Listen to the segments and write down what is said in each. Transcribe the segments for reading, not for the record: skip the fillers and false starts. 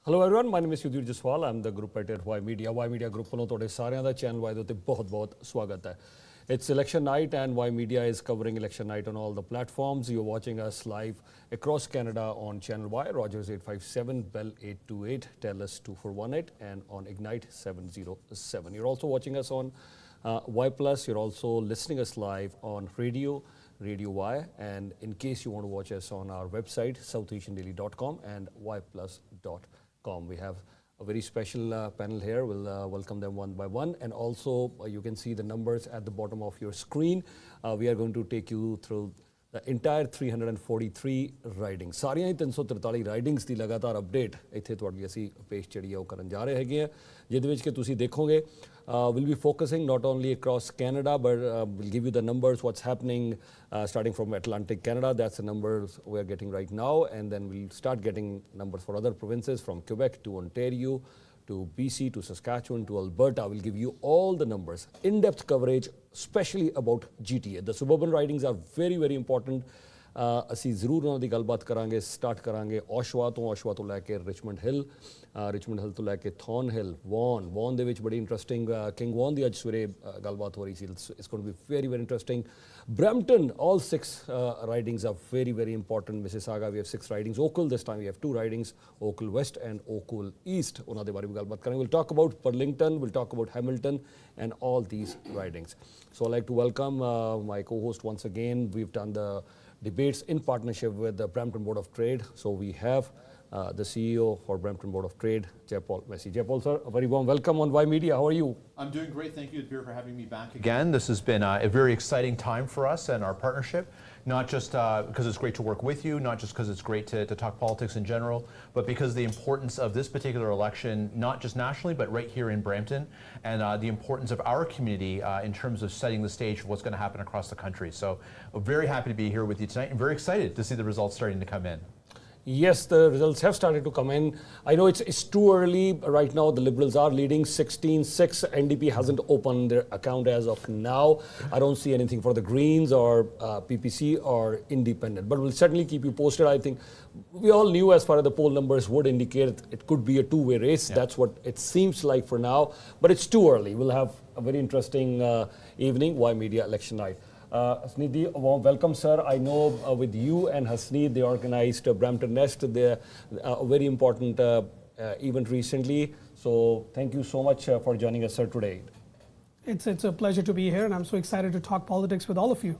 Hello everyone, my name is Yudhir Jaswal. I'm the group editor at Ymedia. Ymedia group ਵੱਲੋਂ ਤੁਹਾਡੇ ਸਾਰਿਆਂ ਦਾ channel Y ਦੇ ਉੱਤੇ ਬਹੁਤ-ਬਹੁਤ ਸਵਾਗਤ ਹੈ. It's election night and Ymedia is covering election night on all the platforms. You're watching us live across Canada on Channel Y, Rogers 857, Bell 828, Telus 2418 and on Ignite 707. You're also watching us on Y+. You're also listening us live on Radio Y, and in case you want to watch us on our website, southasiandaily.com and yplus.com. We have a very special panel here. We'll welcome them one by one, and also you can see the numbers at the bottom of your screen. We are going to take you through the entire 343 ridings. ਸਾਰੀਆਂ ਹੀ 343 ridings ਦੀ ਲਗਾਤਾਰ update ਇੱਥੇ ਤੁਹਾਡੀ ਅਸੀਂ ਪੇਸ਼ ਜਿਹੜੀ ਆ ਉਹ ਕਰਨ ਜਾ ਰਹੇ ਹੈਗੇ ਆ, ਜਿਹਦੇ ਵਿੱਚ ਕਿ ਤੁਸੀਂ ਦੇਖੋਗੇ we'll be focusing not only across Canada, but we'll give you the numbers, what's happening starting from Atlantic Canada. That's the numbers we're getting right now, and then we'll start getting numbers for other provinces from Quebec to Ontario to BC to Saskatchewan to Alberta. We'll give you all the numbers, in-depth coverage, especially about GTA. The suburban ridings are very, very important. ਅਸੀਂ ਜ਼ਰੂਰ ਉਹਨਾਂ ਦੀ ਗੱਲਬਾਤ ਕਰਾਂਗੇ, start ਕਰਾਂਗੇ ਓਸ਼ਵਾ ਤੋਂ ਲੈ ਕੇ Richmond ਹਿੱਲ ਤੋਂ ਲੈ ਕੇ ਥੌਨ ਹਿੱਲ, ਵੌਨ ਦੇ ਵਿੱਚ ਬੜੀ ਇੰਟਰਸਟਿੰਗ ਕਿੰਗ ਵੌਨ ਦੀ ਅੱਜ ਸਵੇਰੇ ਗੱਲਬਾਤ ਹੋ ਰਹੀ ਸੀ. It's going to be very very interesting. Brampton, all 6 ridings are very, very important. Mississauga, we have 6 ridings. Oakville, this time we have 2 ridings, Oakville West and Oakville East. ਉਹਨਾਂ ਦੇ ਬਾਰੇ ਵੀ ਗੱਲਬਾਤ ਕਰਾਂਗੇ. We'll talk about Burlington, we'll talk about Hamilton and all these ridings. So I'd like to welcome my co-host once again. We've done the debates in partnership with the Brampton Board of Trade. So we have the CEO for Brampton Board of Trade, Jaypal Messi. Jaypal sir, a very warm welcome on Ymedia. How are you? I'm doing great. Thank you, Advertise, for having me back again. This has been a very exciting time for us and our partnership, not just because it's great to work with you, not just because it's great to talk politics in general, but because the importance of this particular election, not just nationally, but right here in Brampton, and the importance of our community in terms of setting the stage for what's going to happen across the country. So we're very happy to be here with you tonight and very excited to see the results starting to come in. Yes, the results have started to come in. I know it's too early right now. The Liberals are leading 16-6. NDP hasn't opened their account as of now. I don't see anything for the Greens or PPC or Independent. But we'll certainly keep you posted. I think we all knew as far as the poll numbers would indicate it could be a two-way race. Yeah. That's what it seems like for now. But it's too early. We'll have a very interesting evening, Ymedia election night. Hasneed, a warm welcome, sir. I know with you and Hasneed, they organized Brampton Nest, a very important event recently. So thank you so much for joining us, sir, today. It's a pleasure to be here, and I'm so excited to talk politics with all of you.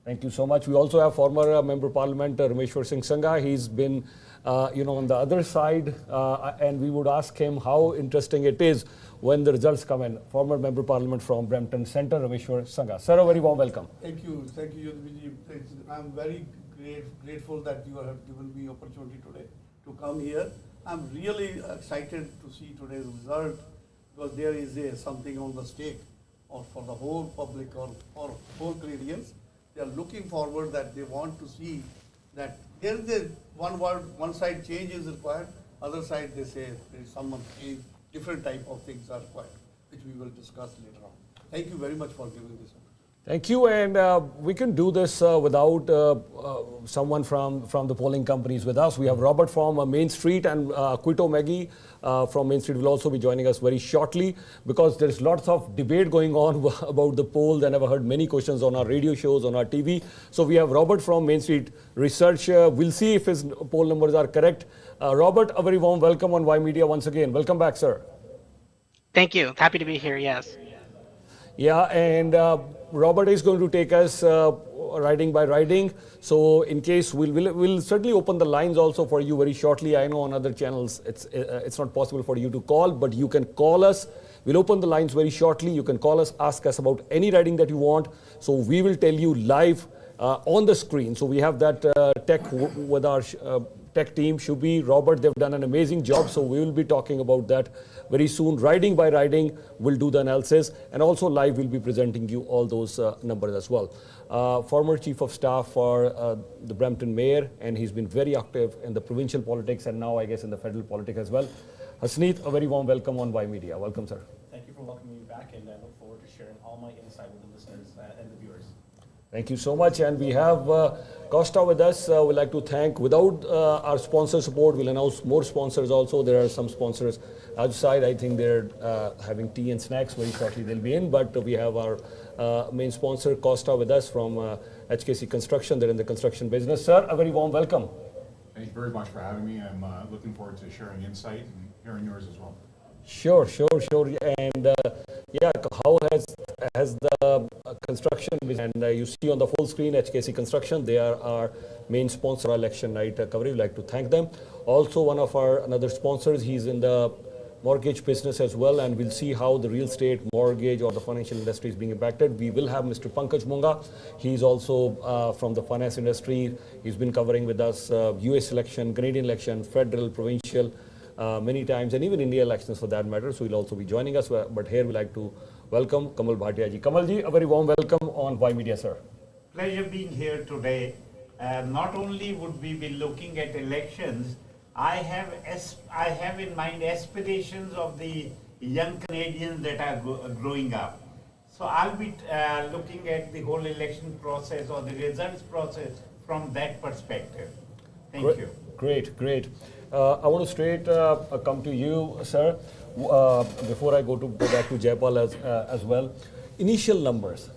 Thank you so much. We also have former Member of Parliament Rameshwar Singh Sangha. He's been on the other side, and we would ask him how interesting it is when the results come in. Former Member of Parliament from Brampton Centre, Rameshwar Sangha. Sir, a very warm welcome. Thank you, Yudhviji. I'm very grateful that you have given me opportunity today to come here. I'm really excited to see today's result because there is something on the stake or for the whole public or whole Canadians. They are looking forward that they want to see that there is one word, one side change is required, other side they say there is someone change, different type of things are required, which we will discuss later on. Thank you very much for giving this opportunity. Thank you, and we can do this without someone from the polling companies with us. We have Robert from Main Street and Quito Maggie from Main Street will also be joining us very shortly because there's lots of debate going on about the polls, and I've heard many questions on our radio shows, on our TV. So we have Robert from Main Street Research. We'll see if his poll numbers are correct. Robert, a very warm welcome on Ymedia once again. Welcome back, sir. Thank you. Happy to be here, yes. Yeah, and Robert is going to take us riding by riding. So in case we'll certainly open the lines also for you very shortly. I know on other channels it's not possible for you to call, but you can call us. We'll open the lines very shortly. You can call us, ask us about any riding that you want. So we will tell you live on the screen. So we have that tech with our tech team, Shubhi, Robert, they've done an amazing job. So we will be talking about that very soon. Riding by riding, we'll do the analysis. And also live, we'll be presenting you all those numbers as well. Former Chief of Staff for the Brampton Mayor, and he's been very active in the provincial politics and now I guess in the federal politics as well. Hasneed, a very warm welcome on Ymedia. Welcome, sir. Thank you for welcoming me back, and I look forward to sharing all my insight with the listeners and the viewers. Thank you so much. And we have Costa with us. We'd like to thank, without our sponsor support, we'll announce more sponsors also. There are some sponsors outside. I think they're having tea and snacks. Very shortly they'll be in. But we have our main sponsor, Costa, with us from HKC Construction. They're in the construction business. Sir, a very warm welcome. Thank you very much for having me. I'm looking forward to sharing insight and hearing yours as well. Sure. And yeah, how has the construction, and you see on the full screen HKC Construction, they are our main sponsor of election night coverage. We'd like to thank them. Also, one of our another sponsors, he's in the mortgage business as well, and we'll see how the real estate, mortgage, or the financial industry is being impacted. We will have Mr. Pankaj Munga. He's also from the finance industry. He's been covering with us US election, Canadian election, federal, provincial, many times, and even India elections for that matter. So he'll also be joining us. But here we'd like to welcome Kamal Bhatia ji. Kamal ji, a very warm welcome on Ymedia, sir. Pleasure being here today. Not only would we be looking at elections, I have in mind aspirations of the young Canadians that are growing up. So I'll be looking at the whole election process or the results process from that perspective. Thank you. Great. I want to straight come to you, sir. Before I go back to Jaipal as well. Initial numbers.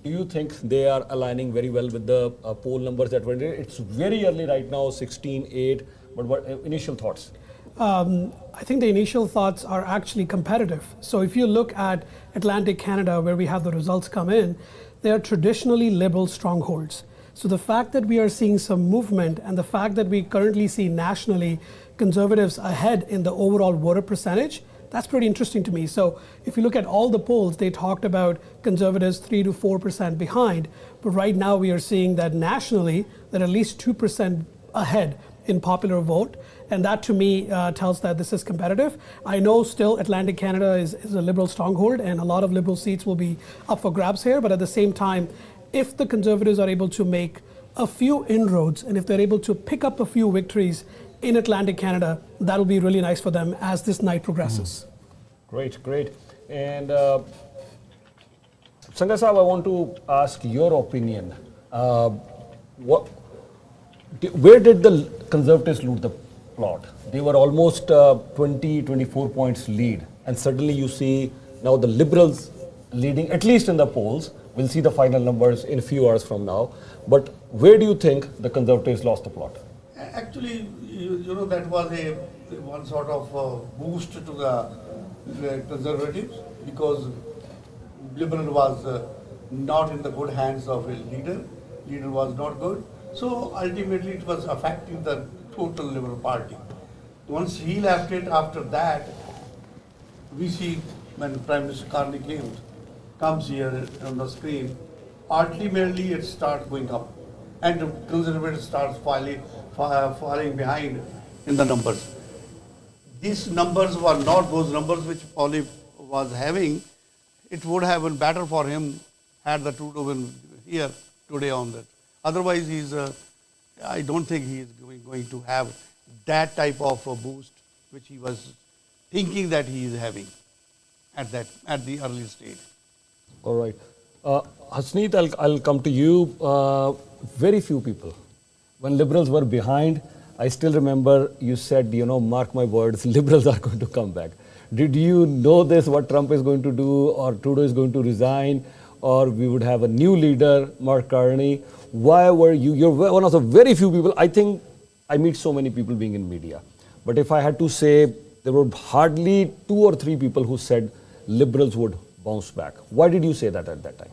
Do you think they are aligning very well with the poll numbers that were there? It's very early right now, 16-8. But what initial thoughts? I think the initial thoughts are actually competitive. So if you look at Atlantic Canada, where we have the results come in, they are traditionally Liberal strongholds. So the fact that we are seeing some movement and the fact that we currently see nationally Conservatives ahead in the overall voter percentage, that's pretty interesting to me. So if you look at all the polls, they talked about Conservatives 3 to 4% behind. But right now we are seeing that nationally, they're at least 2% ahead in popular vote. And that to me tells that this is competitive. I know still Atlantic Canada is a Liberal stronghold and a lot of Liberal seats will be up for grabs here. But at the same time, if the Conservatives are able to make a few inroads and if they're able to pick up a few victories in Atlantic Canada, that'll be really nice for them as this night progresses. Great. And Sangha Saab, I want to ask your opinion. Where did the Conservatives lose the plot? They were almost 24 points lead. And suddenly you see now the Liberals leading, at least in the polls. We'll see the final numbers in a few hours from now. But where do you think the Conservatives lost the plot? Actually, you know, that was one sort of boost to the Conservatives because Liberal was not in the good hands of a leader. Leader was not good. So ultimately it was affecting the total Liberal Party. Once he left it, after that, we see when Prime Minister Carney comes here on the screen, ultimately it starts going up. And the Conservatives starts falling behind in the numbers. These numbers were not those numbers which Paulie was having. It would have been better for him had the Trudeau been here today on that. Otherwise, I don't think he is going to have that type of a boost which he was thinking that he is having at the early stage. All right. Hasneet, I'll come to you. Very few people. When Liberals were behind, I still remember you said, mark my words, Liberals are going to come back. Did you know this, what Trump is going to do, or Trudeau is going to resign, or we would have a new leader, Mark Carney? Why were you're one of the very few people, I think I meet so many people being in media. But if I had to say, there were hardly 2 or 3 people who said Liberals would bounce back. Why did you say that at that time?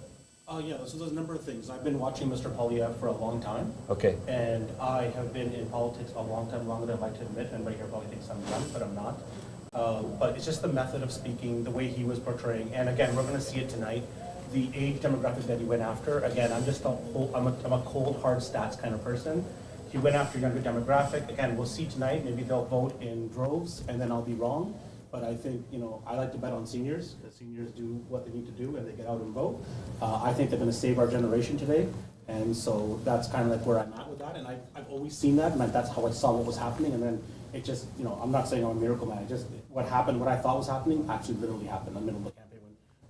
So there's a number of things. I've been watching Mr. Poilievre for a long time. Okay. And I have been in politics a long time, longer than I'd like to admit. Everybody here probably thinks I'm young, but I'm not. But it's just the method of speaking, the way he was portraying. And again, we're going to see it tonight. The age demographic that he went after, again, I'm a cold, hard stats kind of person. He went after younger demographic. Again, we'll see tonight. Maybe they'll vote in droves, and then I'll be wrong. But I think, I like to bet on seniors, because seniors do what they need to do and they get out and vote. I think they're going to save our generation today. And so that's kind of like where I'm at with that. And I've always seen that, and that's how I saw what was happening. And then it just, I'm not saying I'm a miracle man. What happened, what I thought was happening, actually literally happened in the middle of the campaign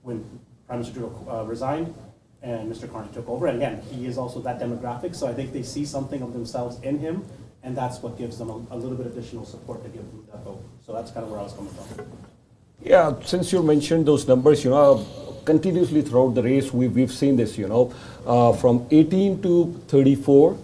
when Prime Minister Trudeau resigned. and Mr. Carney took over. And again, he is also that demographic, so I think they see something of themselves in him, and that's what gives them a little bit additional support to give them that vote. So that's kind of where I was coming from. Yeah, since you mentioned those numbers, continuously throughout the race, we've seen this, from 18 to 34,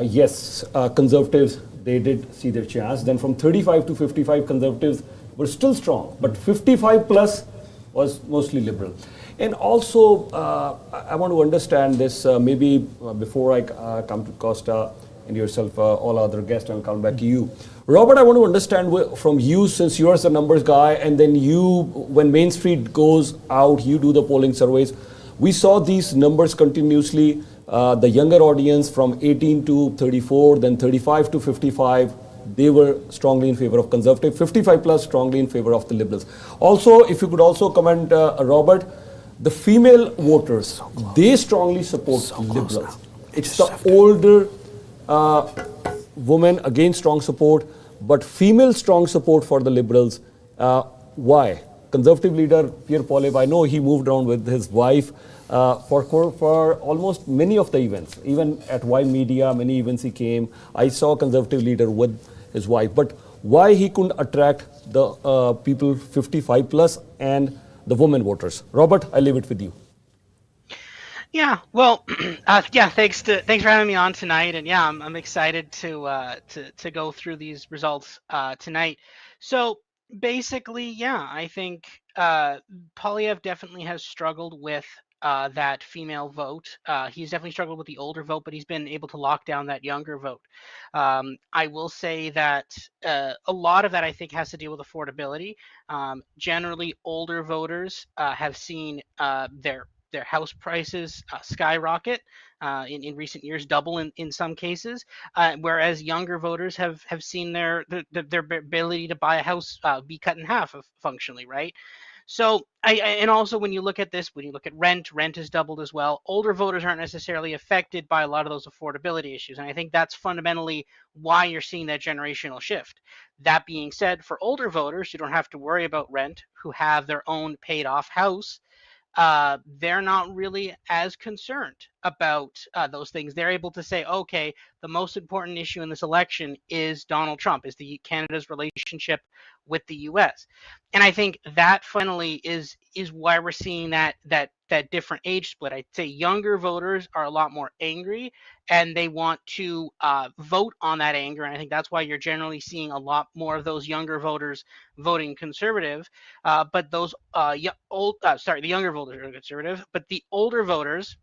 yes, conservatives, they did see their chance. Then from 35 to 55, conservatives were still strong, but 55 plus was mostly liberal. And also, I want to understand this, maybe before I come to Costa and yourself, all other guests, I'll come back to you. Robert, I want to understand from you, since you're the numbers guy, and then you, when Main Street goes out, you do the polling surveys. We saw these numbers continuously, the younger audience from 18 to 34, then 35 to 55, they were strongly in favor of conservative, 55 plus strongly in favor of the liberals. Also, if you could also comment, Robert, the female voters, they strongly support liberals. It's the older women, again, strong support, but female strong support for the liberals. Why? Conservative leader Pierre Poilievre, I know he moved around with his wife for almost many of the events. Even at Ymedia, many events he came. I saw a conservative leader with his wife. But why he couldn't attract the people 55 plus and the women voters? Robert, I leave it with you. Yeah, well, thanks for having me on tonight, and yeah, I'm excited to go through these results tonight. So basically, yeah, I think Poilievre definitely has struggled with that female vote. He's definitely struggled with the older vote, but he's been able to lock down that younger vote. I will say that a lot of that I think has to deal with affordability. Generally, older voters have seen their house prices skyrocket in recent years, double in some cases, whereas younger voters have seen their ability to buy a house be cut in half functionally, right? So and also when you look at this, when you look at rent has doubled as well. Older voters aren't necessarily affected by a lot of those affordability issues, and I think that's fundamentally why you're seeing that generational shift. That being said, for older voters who don't have to worry about rent, who have their own paid off house, they're not really as concerned about those things. They're able to say, okay, the most important issue in this election is Donald Trump, is Canada's relationship with the U.S. And I think that finally is why we're seeing that different age split. I'd say younger voters are a lot more angry, and they want to vote on that anger. And I think that's why you're generally seeing a lot more of those younger voters voting conservative. But those the younger voters are conservative, but the older voters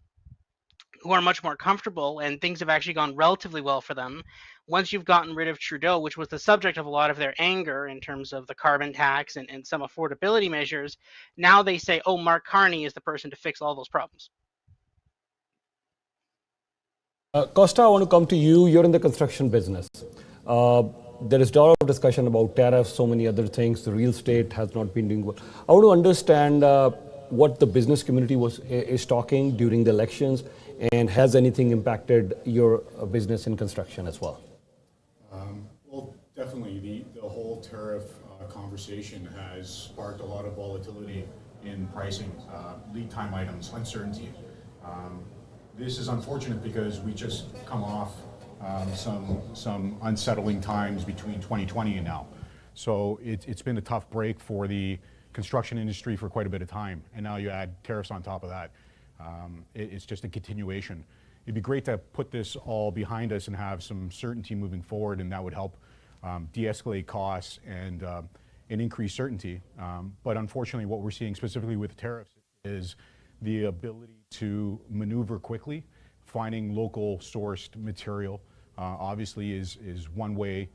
who are much more comfortable and things have actually gone relatively well for them. Once you've gotten rid of Trudeau, which was the subject of a lot of their anger in terms of the carbon tax and some affordability measures, now they say, oh, Mark Carney is the person to fix all those problems. Costa, I want to come to you. You're in the construction business. There is a lot of discussion about tariffs, so many other things. The real estate has not been doing well. I want to understand what the business community is talking during the elections, and has anything impacted your business in construction as well? Well, definitely the whole tariff conversation has sparked a lot of volatility in pricing, lead time items, uncertainty. This is unfortunate because we just come off some unsettling times between 2020 and now. So it's been a tough break for the construction industry for quite a bit of time, and now you add tariffs on top of that. It's just a continuation. It'd be great to put this all behind us and have some certainty moving forward, and that would help de-escalate costs and increase certainty. But unfortunately, what we're seeing specifically with tariffs is the ability to maneuver quickly. Finding local sourced material obviously is one way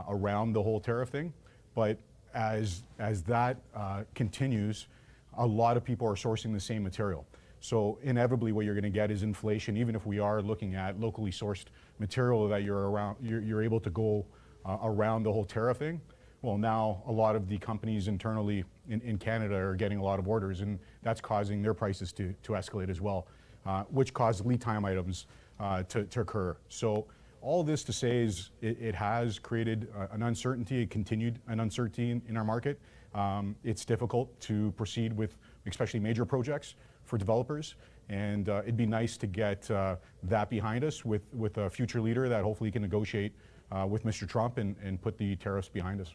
around the whole tariff thing. But as that continues, a lot of people are sourcing the same material. So inevitably what you're going to get is inflation, even if we are looking at locally sourced material that you're able to go around the whole tariff thing. Well, now a lot of the companies internally in Canada are getting a lot of orders, and that's causing their prices to escalate as well, which caused lead time items to occur. So all this to say is it has created an uncertainty, it continued an uncertainty in our market. it's difficult to proceed with especially major projects for developers. And it'd be nice to get that behind us with a future leader that hopefully can negotiate with Mr. Trump and put the tariffs behind us.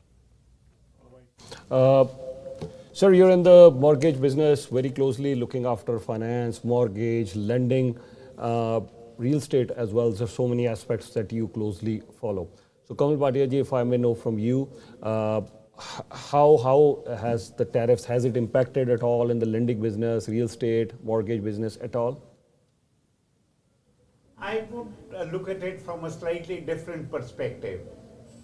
Sir, you're in the mortgage business very closely, looking after finance, mortgage, lending, real estate as well. There's so many aspects that you closely follow. So Kamal Bhatia ji, if I may know from you, how has the tariffs, has it impacted at all in the lending business, real estate, mortgage business at all? I would look at it from a slightly different perspective.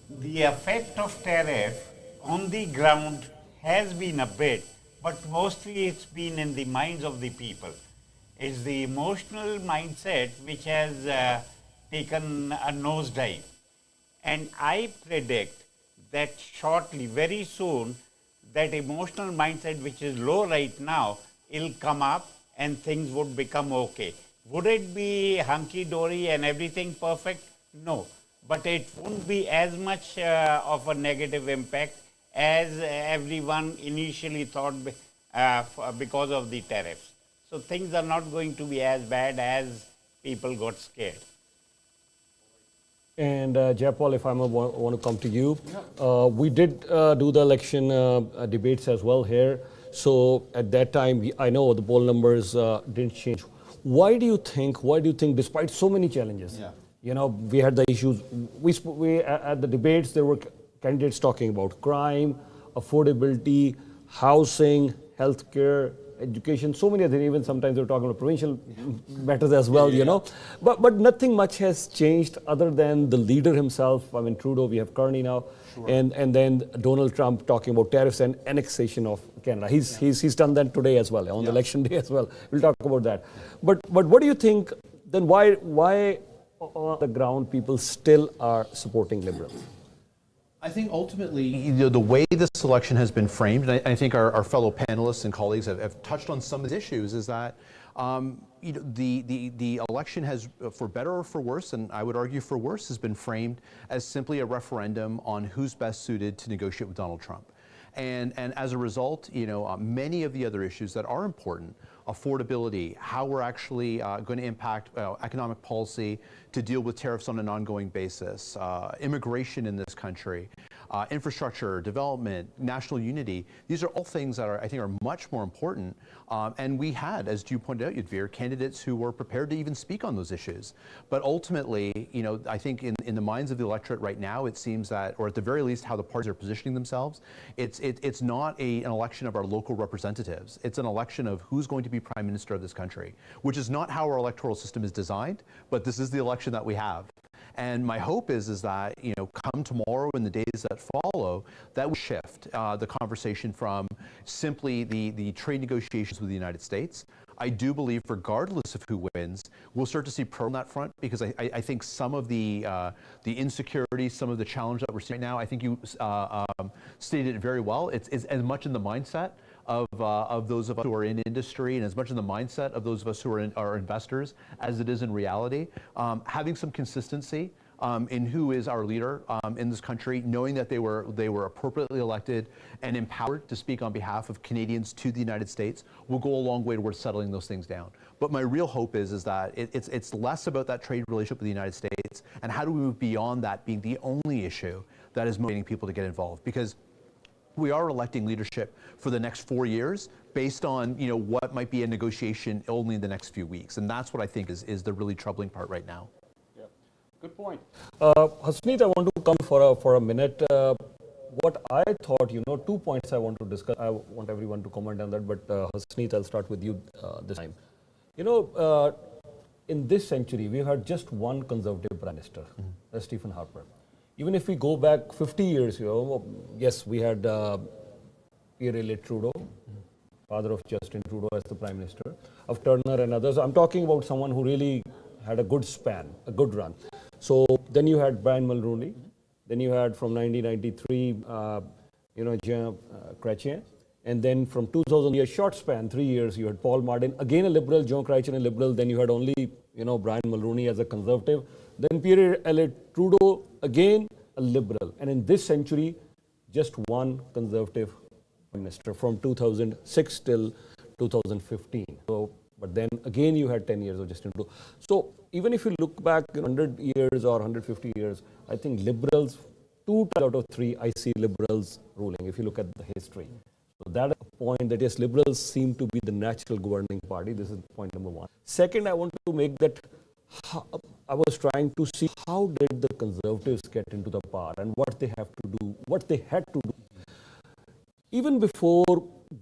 The effect of tariff on the ground has been a bit, but mostly it's been in the minds of the people. It's the emotional mindset which has taken a nosedive. And I predict that shortly, very soon, that emotional mindset which is low right now will come up and things would become okay. Would it be hunky-dory and everything perfect? No. But it won't be as much of a negative impact as everyone initially thought because of the tariffs. So things are not going to be as bad as people got scared. And Jayapal, if I want to come to you, we did do the election debates as well here. So at that time, I know the poll numbers didn't change. Why do you think, despite so many challenges, you know, we had the issues, we at the debates, there were candidates talking about crime, affordability, housing, healthcare, education, so many other, even sometimes they're talking about provincial matters as well, you know. But nothing much has changed other than the leader himself. I mean, Trudeau, we have Carney now, and then Donald Trump talking about tariffs and annexation of Canada. He's done that today as well, on the election day as well. We'll talk about that. But what do you think, then why on the ground people still are supporting Liberals? I think ultimately, you know, the way this election has been framed, and I think our fellow panelists and colleagues have touched on some of these issues, is that you know, the election has, for better or for worse, and I would argue for worse, has been framed as simply a referendum on who's best suited to negotiate with Donald Trump. And as a result, you know, many of the other issues that are important, affordability, how we're actually going to impact economic policy to deal with tariffs on an ongoing basis, immigration in this country, infrastructure, development, national unity. These are all things that I think are much more important. And we had, as you pointed out, Ymedia, candidates who were prepared to even speak on those issues. But ultimately, you know, I think in the minds of the electorate right now, it seems that, or at the very least, how the parties are positioning themselves, it's not an election of our local representatives. It's an election of who's going to be prime minister of this country, which is not how our electoral system is designed, but this is the election that we have. And my hope is that, you know, come tomorrow and the days that follow, that will shift the conversation from simply the trade negotiations with the United States. I do believe, regardless of who wins, we'll start to see pro on that front, because I think some of the insecurity, some of the challenge that we're seeing right now, I think you stated it very well. It's as much in the mindset of those of us who are in industry, and as much in the mindset of those of us who are investors as it is in reality. Having some consistency in who is our leader in this country, knowing that they were appropriately elected and empowered to speak on behalf of Canadians to the United States, will go a long way towards settling those things down. But my real hope is that it's less about that trade relationship with the United States, and how do we move beyond that being the only issue that is motivating people to get involved. Because we are electing leadership for the next 4 years based on, you know, what might be a negotiation only in the next few weeks. And that's what I think is the really troubling part right now. Yeah, good point. Hasneet, I want to come for a minute. What I thought, you know, 2 points I want to discuss. I want everyone to comment on that, but Hasneet, I'll start with you this time. You know, in this century, we've had just one conservative prime minister, that's Stephen Harper. Even if we go back 50 years, you know, yes, we had Pierre Trudeau, father of Justin Trudeau, as the prime minister, of Turner and others. I'm talking about someone who really had a good span, a good run. So then you had Brian Mulroney, then you had from 1993, you know, Jean Chrétien, and then from 2000, a short span, 3 years, you had Paul Martin, again a liberal, Jean Chrétien a liberal, then you had only, you know, Brian Mulroney as a conservative, then Pierre Trudeau, again a liberal. And in this century, just one conservative Minister from 2006 till 2015. So, but then again, you had 10 years of Justin Trudeau. So even if you look back 100 years or 150 years, I think Liberals, 2 out of 3, I see Liberals ruling, if you look at the history. So that is a point that, yes, Liberals seem to be the natural governing party. This is point number 1. Second, I want to make that, I was trying to see how did the Conservatives get into the power and what they have to do, what they had to do. Even before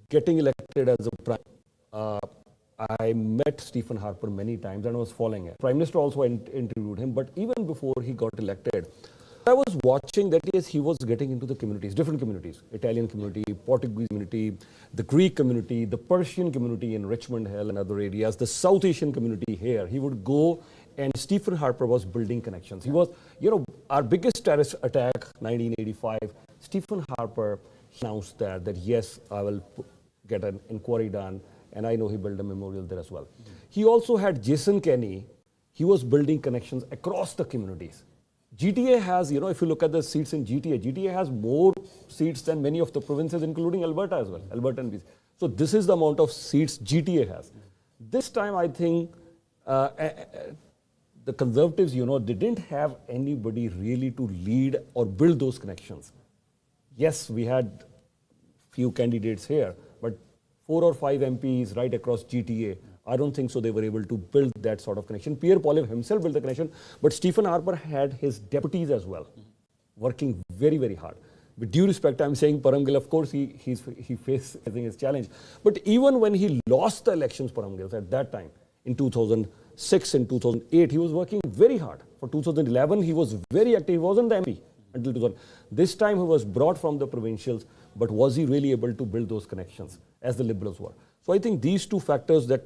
getting elected as a prime, I met Stephen Harper many times and I was following it. Prime Minister also interviewed him, but even before he got elected, I was watching that, yes, he was getting into the communities, different communities, Italian community, Portuguese community, the Greek community, the Persian community in Richmond Hill and other areas, the South Asian community here. He would go, and Stephen Harper was building connections. He was, our biggest terrorist attack, 1985, Stephen Harper announced that yes, I will get an inquiry done, and I know he built a memorial there as well. He also had Jason Kenney. He was building connections across the communities. GTA has, if you look at the seats in GTA has more seats than many of the provinces, including Alberta as well, Alberta and BC. So this is the amount of seats GTA has. This time, I think the Conservatives, they didn't have anybody really to lead or build those connections. Yes, we had few candidates here, but 4 or 5 MPs right across GTA, I don't think so they were able to build that sort of connection. Pierre Poilievre himself built the connection, but Stephen Harper had his deputies as well, working very, very hard. With due respect, I'm saying Paramgil, of course, he facing his challenge. But even when he lost the elections, Paramgil, at that time, in 2006 and 2008, he was working very hard. For 2011, he was very active. He wasn't the MP until 2000. This time, he was brought from the provincials, but was he really able to build those connections, as the Liberals were? So I think these 2 factors that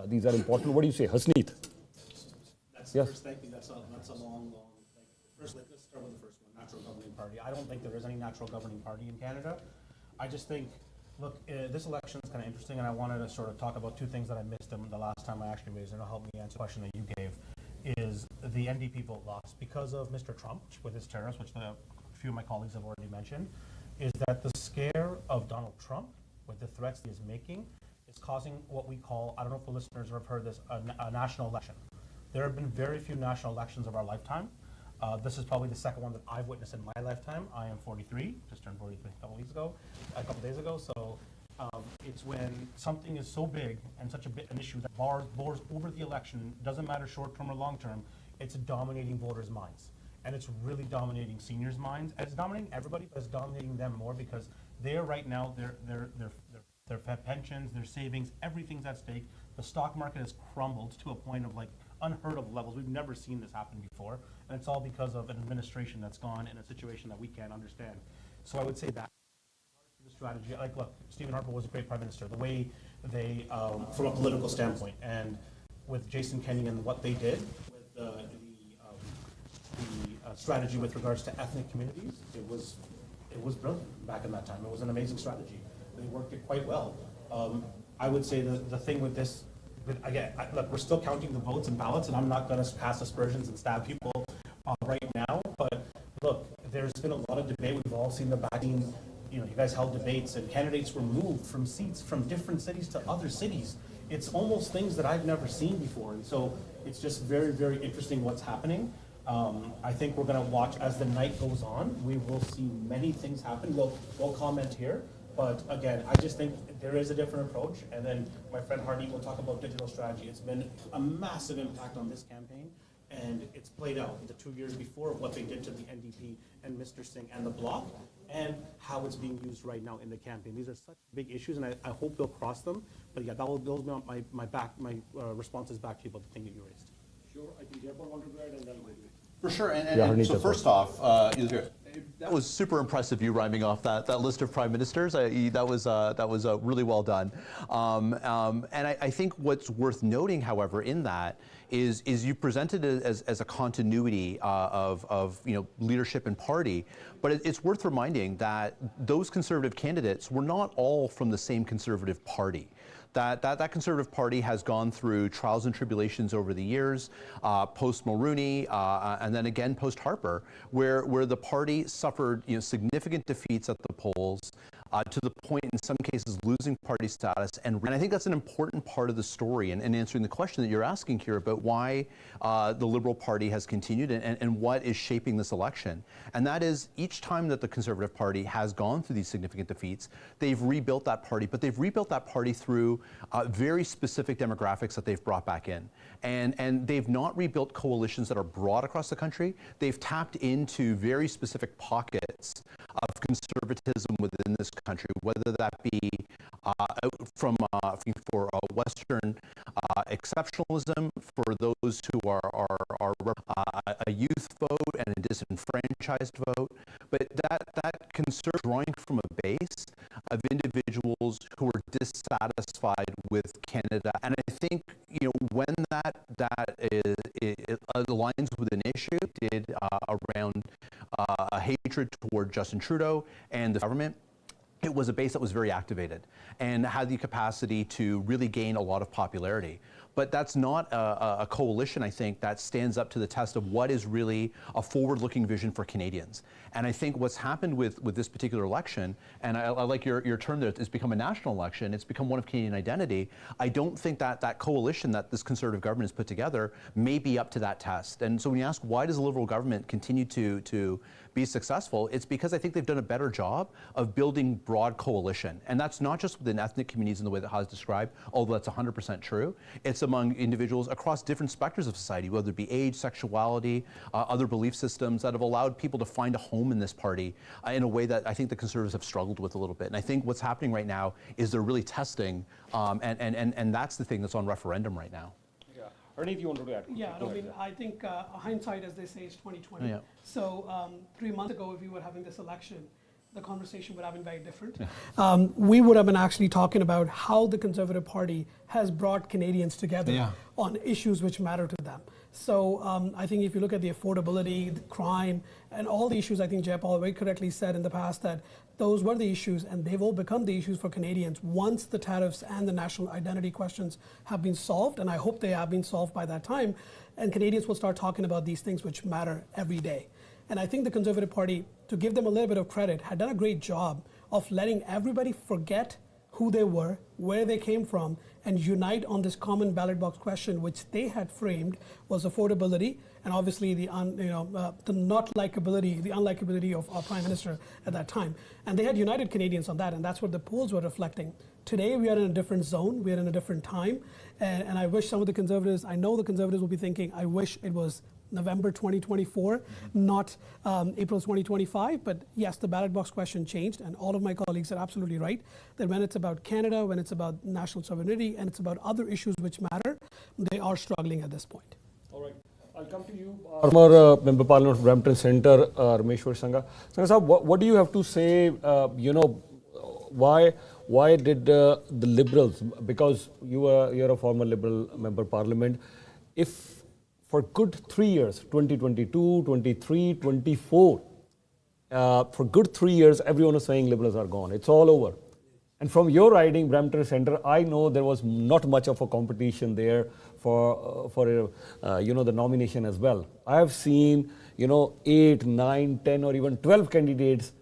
these are important. What do you say, Hasneet? That's the first, thank you. That's a long thing. First, let's start with the first one, natural governing party. I don't think there is any natural governing party in Canada. I just think, look, this election is kind of interesting, and I wanted to sort of talk about 2 things that I missed the last time I actually raised, and it'll help me answer the question that you gave, is the NDP vote loss because of Mr. Trump with his tariffs, which a few of my colleagues have already mentioned, is that the scare of Donald Trump with the threats he is making is causing what we call, I don't know if the listeners have heard this, a national election. There have been very few national elections of our lifetime. This is probably the second one that I've witnessed in my lifetime. I am 43, just turned 43 a couple days ago. So it's when something is so big and such an issue that bores over the election, doesn't matter short term or long term, it's dominating voters' minds. And it's really dominating seniors' minds. And it's dominating everybody, but it's dominating them more because they're right now, their pensions, their savings, everything's at stake. The stock market has crumbled to a point of like unheard of levels. We've never seen this happen before. And it's all because of an administration that's gone in a situation that we can't understand. So I would say that the strategy, like, look, Stephen Harper was a great prime minister. The way they, from a political standpoint, and with Jason Kenney and what they did with the strategy with regards to ethnic communities, it was brilliant back in that time. It was an amazing strategy. They worked it quite well. I would say the thing with this, again, look, we're still counting the votes and ballots, and I'm not going to cast aspersions and stab people right now. But look, there's been a lot of debate. We've all seen the backing. You guys held debates, and candidates were moved from seats from different cities to other cities. It's almost things that I've never seen before, and so it's just very, very interesting what's happening. I think we're going to watch as the night goes on. We will see many things happen. We'll comment here. But again, I just think there is a different approach. And then my friend Hardy will talk about digital strategy. It's been a massive impact on this campaign. And it's played out the 2 years before of what they did to the NDP and Mr. Singh and the Bloc, and how it's being used right now in the campaign. These are such big issues, and I hope they'll cross them. But yeah, those are my responses back to you about the thing that you raised. Sure, I think Jayapal want to go ahead and then we'll do it. For sure, and so first off, that was super impressive. You rhyming off that list of prime ministers. That was really well done. And I think what's worth noting, however, in that is you presented it as a continuity of leadership and party, but it's worth reminding that those conservative candidates were not all from the same conservative party. That Conservative Party has gone through trials and tribulations over the years, post-Mulroney, and then again post-Harper, where the party suffered significant defeats at the polls, to the point in some cases losing party status. And I think that's an important part of the story and answering the question that you're asking here about why the Liberal Party has continued and what is shaping this election. And that is each time that the Conservative Party has gone through these significant defeats, they've rebuilt that party, but they've rebuilt that party through very specific demographics that they've brought back in. And they've not rebuilt coalitions that are broad across the country. They've tapped into very specific pockets of conservatism within this country, whether that be for Western exceptionalism, for those who are a youth vote and a disenfranchised vote, but that conservative drawing from a base of individuals who are dissatisfied with Canada. And I think, you know, when that aligns with an issue around hatred toward Justin Trudeau and the government, it was a base that was very activated and had the capacity to really gain a lot of popularity. But that's not a coalition, I think, that stands up to the test of what is really a forward-looking vision for Canadians. And I think what's happened with this particular election, and I like your term there, it's become a national election, it's become one of Canadian identity. I don't think that coalition that this Conservative government has put together may be up to that test. And so when you ask why does the Liberal government continue to be successful, it's because I think they've done a better job of building broad coalition. And that's not just within ethnic communities in the way that Haz described, although that's 100% true. It's among individuals across different spectrums of society, whether it be age, sexuality, other belief systems that have allowed people to find a home in this party in a way that I think the Conservatives have struggled with a little bit. And I think what's happening right now is they're really testing, and that's the thing that's on referendum right now. Ernie, if you wanted to add. Yeah, I mean, I think hindsight, as they say, is 20/20. Yeah. So 3 months ago, if we were having this election, the conversation would have been very different. We would have been actually talking about how the Conservative Party has brought Canadians together on issues which matter to them. So I think if you look at the affordability, the crime, and all the issues, I think Jayapal very correctly said in the past that those were the issues, and they've all become the issues for Canadians once the tariffs and the national identity questions have been solved, and I hope they have been solved by that time, and Canadians will start talking about these things which matter every day. And I think the Conservative Party, to give them a little bit of credit, had done a great job of letting everybody forget who they were, where they came from, and unite on this common ballot box question, which they had framed was affordability, and obviously the unlikability of our Prime Minister at that time. And they had united Canadians on that, and that's what the polls were reflecting. Today we are in a different zone, we are in a different time, and I wish some of the Conservatives, I know the Conservatives will be thinking, I wish it was November 2024, not April 2025. But yes, the ballot box question changed, and all of my colleagues are absolutely right that when it's about Canada, when it's about national sovereignty, and it's about other issues which matter, they are struggling at this point. All right. I'll come to you, former Member Parliament of Brampton Centre, Rameshwar Sangha. Sangha Sahab, what do you have to say, why did the Liberals, because you're a former Liberal Member Parliament, if for good 3 years, 2022, 23, 24, for good 3 years, everyone was saying Liberals are gone. It's all over. And from your riding, Brampton Centre, I know there was not much of a competition there for the nomination as well. I have seen, 8, 9, 10 or even 12 candidates,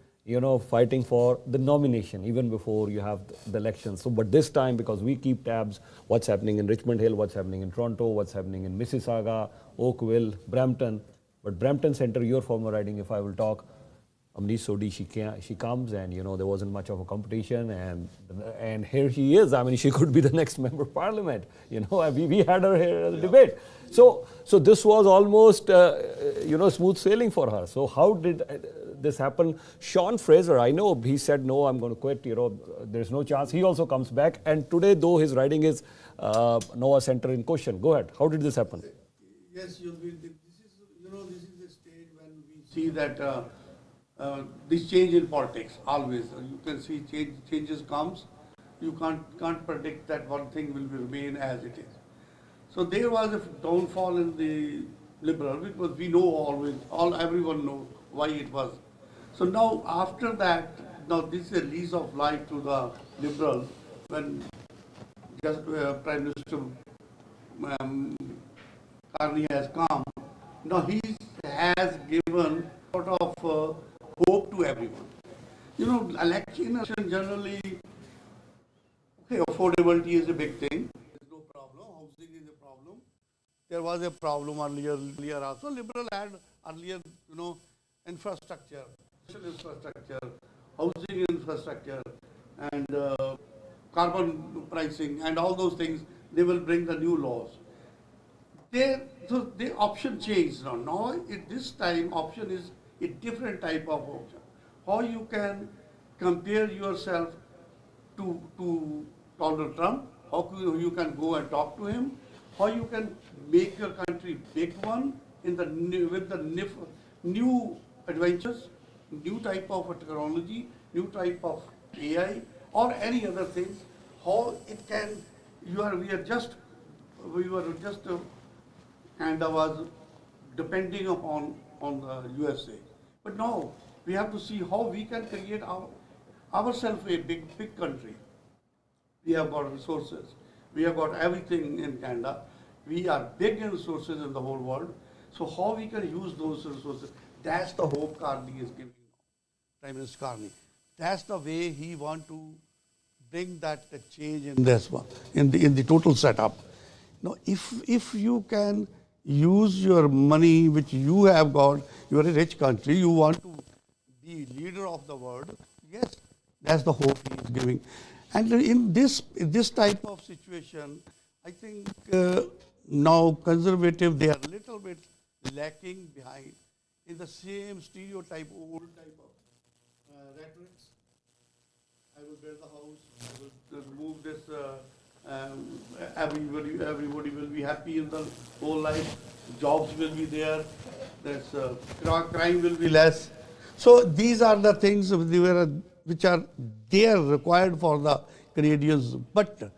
fighting for the nomination even before you have the election. So, but this time, because we keep tabs, what's happening in Richmond Hill, what's happening in Toronto, what's happening in Mississauga, Oakville, Brampton. But Brampton Centre, your former riding, if I will talk, Amnish Sodhi, she comes, and there wasn't much of a competition, and here she is. I mean, she could be the next Member of Parliament. We had her here at the debate. So this was almost smooth sailing for her. So how did this happen? Sean Fraser, I know he said no, I'm going to quit. There's no chance. He also comes back, and today, though his riding is Nova Centre in question. Go ahead. How did this happen? Yes, this is the stage when we see that. This change in politics, always. You can see changes comes. You can't predict that one thing will remain as it is. So there was a downfall in the Liberal, because we know everyone knows why it was. So now after that, this is a lease of life to the Liberal when just Prime Minister Carney has come. Now he has given sort of hope to everyone. election generally, okay, affordability is a big thing. There's no problem. Housing is a problem. There was a problem earlier also. Liberal had earlier, infrastructure, social infrastructure, housing infrastructure, and carbon pricing, and all those things. They will bring the new laws. So the option changed now. Now, at this time, option is a different type of option. How you can compare yourself to Donald Trump, how you can go and talk to him, how you can make your country big one with the new adventures, new type of technology, new type of AI, or any other things. How it can we were just Canada was depending upon the USA, but now we have to see how we can create ourselves a big country. We have got resources. We have got everything in Canada. We are big in resources in the whole world. So how we can use those resources? That's the hope Carney is giving now, Prime Minister Carney. That's the way he want to bring that change in this one, in the total setup. Now, if you can use your money which you have got, you are a rich country, you want to be leader of the world, yes, that's the hope he is giving. And in this type of situation, I think now conservative, they are a little bit lacking behind in the same stereotype, old type of rhetorics. I will build the house, I will remove this, everybody will be happy in the whole life, jobs will be there, crime will be less. So these are the things which are there required for the Canadians, but there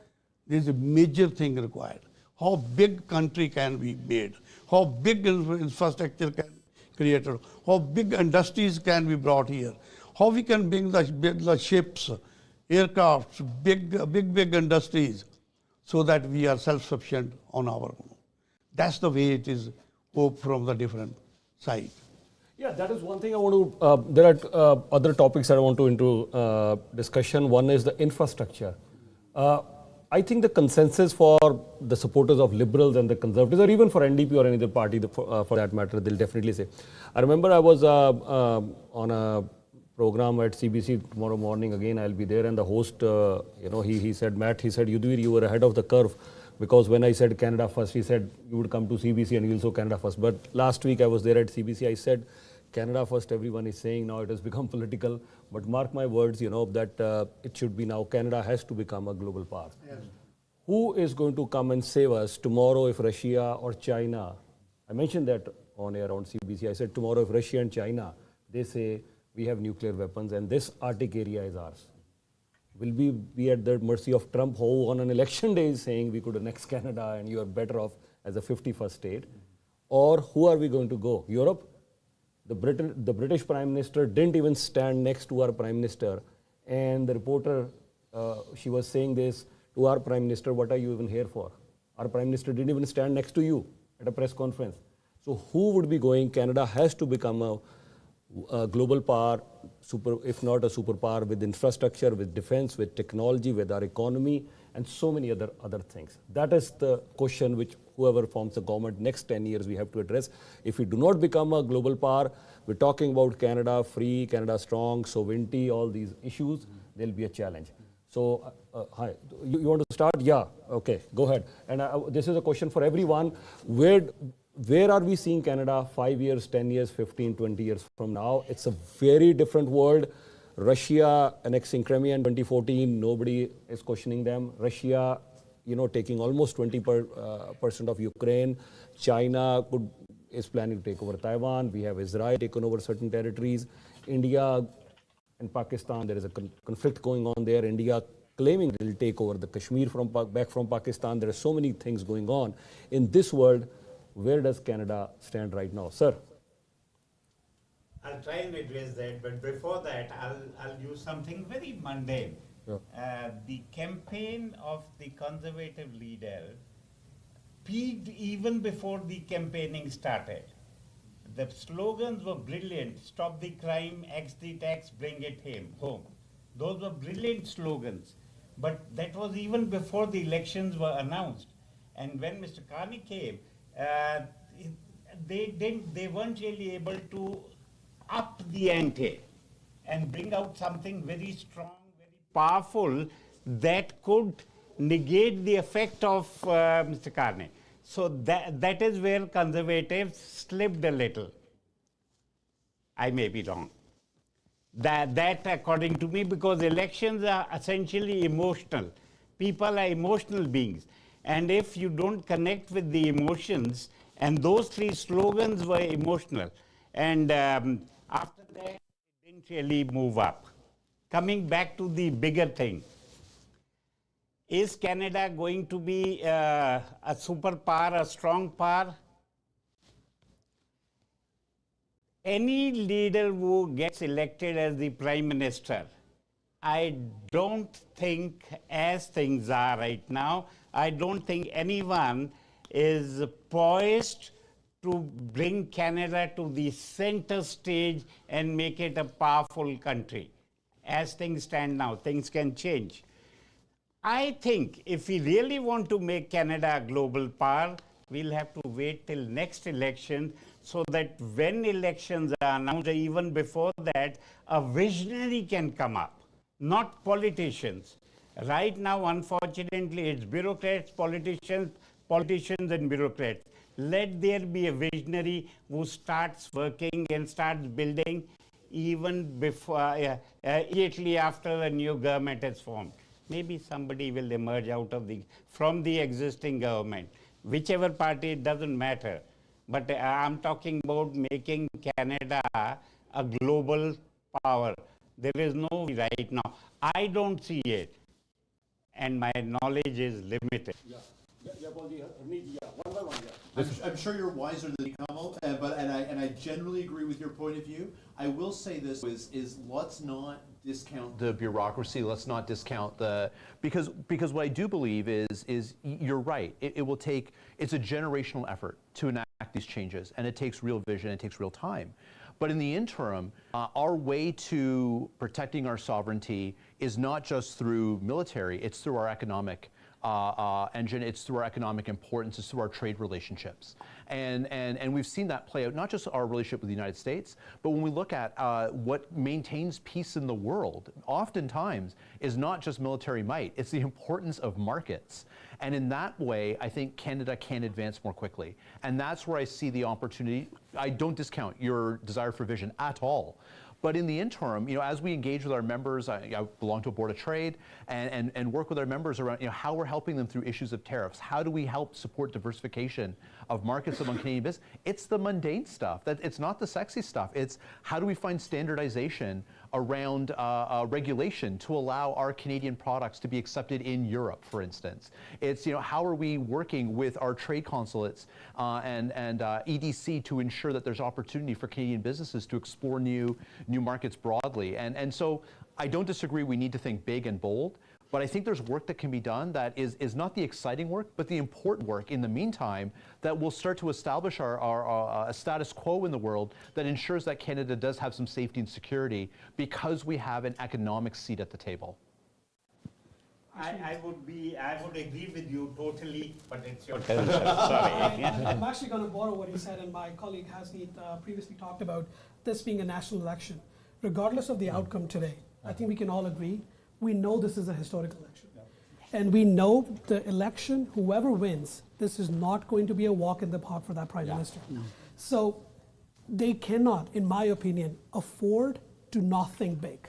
is a major thing required. How big country can be made? How big infrastructure can be created? How big industries can be brought here? How we can bring the ships, aircrafts, big industries, so that we are self-sufficient on our own. That's the way it is hope from the different sides. Yeah, that is one thing I want to, there are other topics that I want to into discussion. One is the infrastructure. I think the consensus for the supporters of liberals and the conservatives, or even for NDP or any other party for that matter, they'll definitely say. I remember I was on a program at CBC tomorrow morning. Again, I'll be there, and the host, he said, Matt, he said, Yudhvir, you were ahead of the curve, because when I said Canada first, he said you would come to CBC and you'll show Canada first. But last week I was there at CBC, I said Canada first, everyone is saying now it has become political, but mark my words, that it should be now, Canada has to become a global power. Yes. Who is going to come and save us tomorrow if Russia or China, I mentioned that on air on CBC, I said tomorrow if Russia and China, they say we have nuclear weapons and this Arctic area is ours. Will we be at the mercy of Trump, who on an election day is saying we could annex Canada and you are better off as a 51st state? Or who are we going to go? Europe? The British Prime Minister didn't even stand next to our Prime Minister. And the reporter, she was saying this to our Prime Minister, what are you even here for? Our Prime Minister didn't even stand next to you at a press conference. So who would be going? Canada has to become a global power, if not a superpower, with infrastructure, with defense, with technology, with our economy, and so many other things. That is the question which whoever forms the government next 10 years we have to address. If we do not become a global power, we're talking about Canada free, Canada strong, sovereignty, all these issues, there'll be a challenge. So, hi, you want to start? Yeah, okay, go ahead. And this is a question for everyone. Where are we seeing Canada 5 years, 10 years, 15, 20 years from now? It's a very different world. Russia annexing Crimea in 2014, nobody is questioning them. Russia, taking almost 20% of Ukraine. China is planning to take over Taiwan. We have Israel taking over certain territories. India and Pakistan, there is a conflict going on there. India claiming it will take over the Kashmir back from Pakistan. There are so many things going on. In this world, where does Canada stand right now? Sir? I'll try and address that, but before that, I'll use something very mundane. Yeah. The campaign of the conservative leader peaked even before the campaigning started. The slogans were brilliant. Stop the crime, X the tax, bring it home. Those were brilliant slogans. But that was even before the elections were announced. And when Mr. Carney came, they weren't really able to up the ante and bring out something very strong, very powerful that could negate the effect of Mr. Carney. So that is where conservatives slipped a little. I may be wrong. That according to me, because elections are essentially emotional. People are emotional beings. And if you don't connect with the emotions, and those three slogans were emotional, and after that, it didn't really move up. Coming back to the bigger thing, is Canada going to be a superpower, a strong power? Any leader who gets elected as the Prime Minister, I don't think, as things are right now, I don't think anyone is poised to bring Canada to the center stage and make it a powerful country. As things stand now, things can change. I think if we really want to make Canada a global power, we'll have to wait till next election so that when elections are announced, or even before that, a visionary can come up, not politicians. Right now, unfortunately, it's bureaucrats, politicians and bureaucrats. Let there be a visionary who starts working and starts building even before, immediately after a new government is formed. Maybe somebody will emerge out of from the existing government. Whichever party, it doesn't matter. But I'm talking about making Canada a global power. There is no way right now. I don't see it. And my knowledge is limited. I'm sure you're wiser than me, Kamal, and I generally agree with your point of view. I will say this is let's not discount the bureaucracy. Let's not discount because what I do believe is you're right. It will take, it's a generational effort to enact these changes, and it takes real vision, it takes real time. But in the interim, our way to protecting our sovereignty is not just through military, it's through our economic engine, it's through our economic importance, it's through our trade relationships. And we've seen that play out, not just our relationship with the United States, but when we look at what maintains peace in the world, oftentimes is not just military might, it's the importance of markets. And in that way, I think Canada can advance more quickly. And that's where I see the opportunity. I don't discount your desire for vision at all. But in the interim, as we engage with our members, I belong to a board of trade, and work with our members around how we're helping them through issues of tariffs. How do we help support diversification of markets among Canadian business? It's the mundane stuff. It's not the sexy stuff. It's how do we find standardization around regulation to allow our Canadian products to be accepted in Europe, for instance. It's how are we working with our trade consulates and EDC to ensure that there's opportunity for Canadian businesses to explore new markets broadly. And so I don't disagree, we need to think big and bold, but I think there's work that can be done that is not the exciting work, but the important work in the meantime that will start to establish our status quo in the world that ensures that Canada does have some safety and security because we have an economic seat at the table. I would agree with you totally, but it's your turn. Sorry. I'm actually going to borrow what you said, and my colleague Hasneet previously talked about this being a national election. Regardless of the outcome today, I think we can all agree, we know this is a historic election. And we know the election, whoever wins, this is not going to be a walk in the park for that Prime Minister. So they cannot, in my opinion, afford to not think big.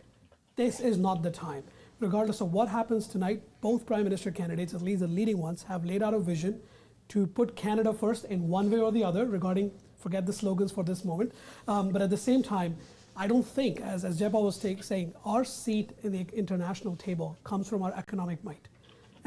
This is not the time. Regardless of what happens tonight, both Prime Minister candidates, at least the leading ones, have laid out a vision to put Canada first in one way or the other regarding, forget the slogans for this moment, but at the same time, I don't think, as Jebba was saying, our seat in the international table comes from our economic might.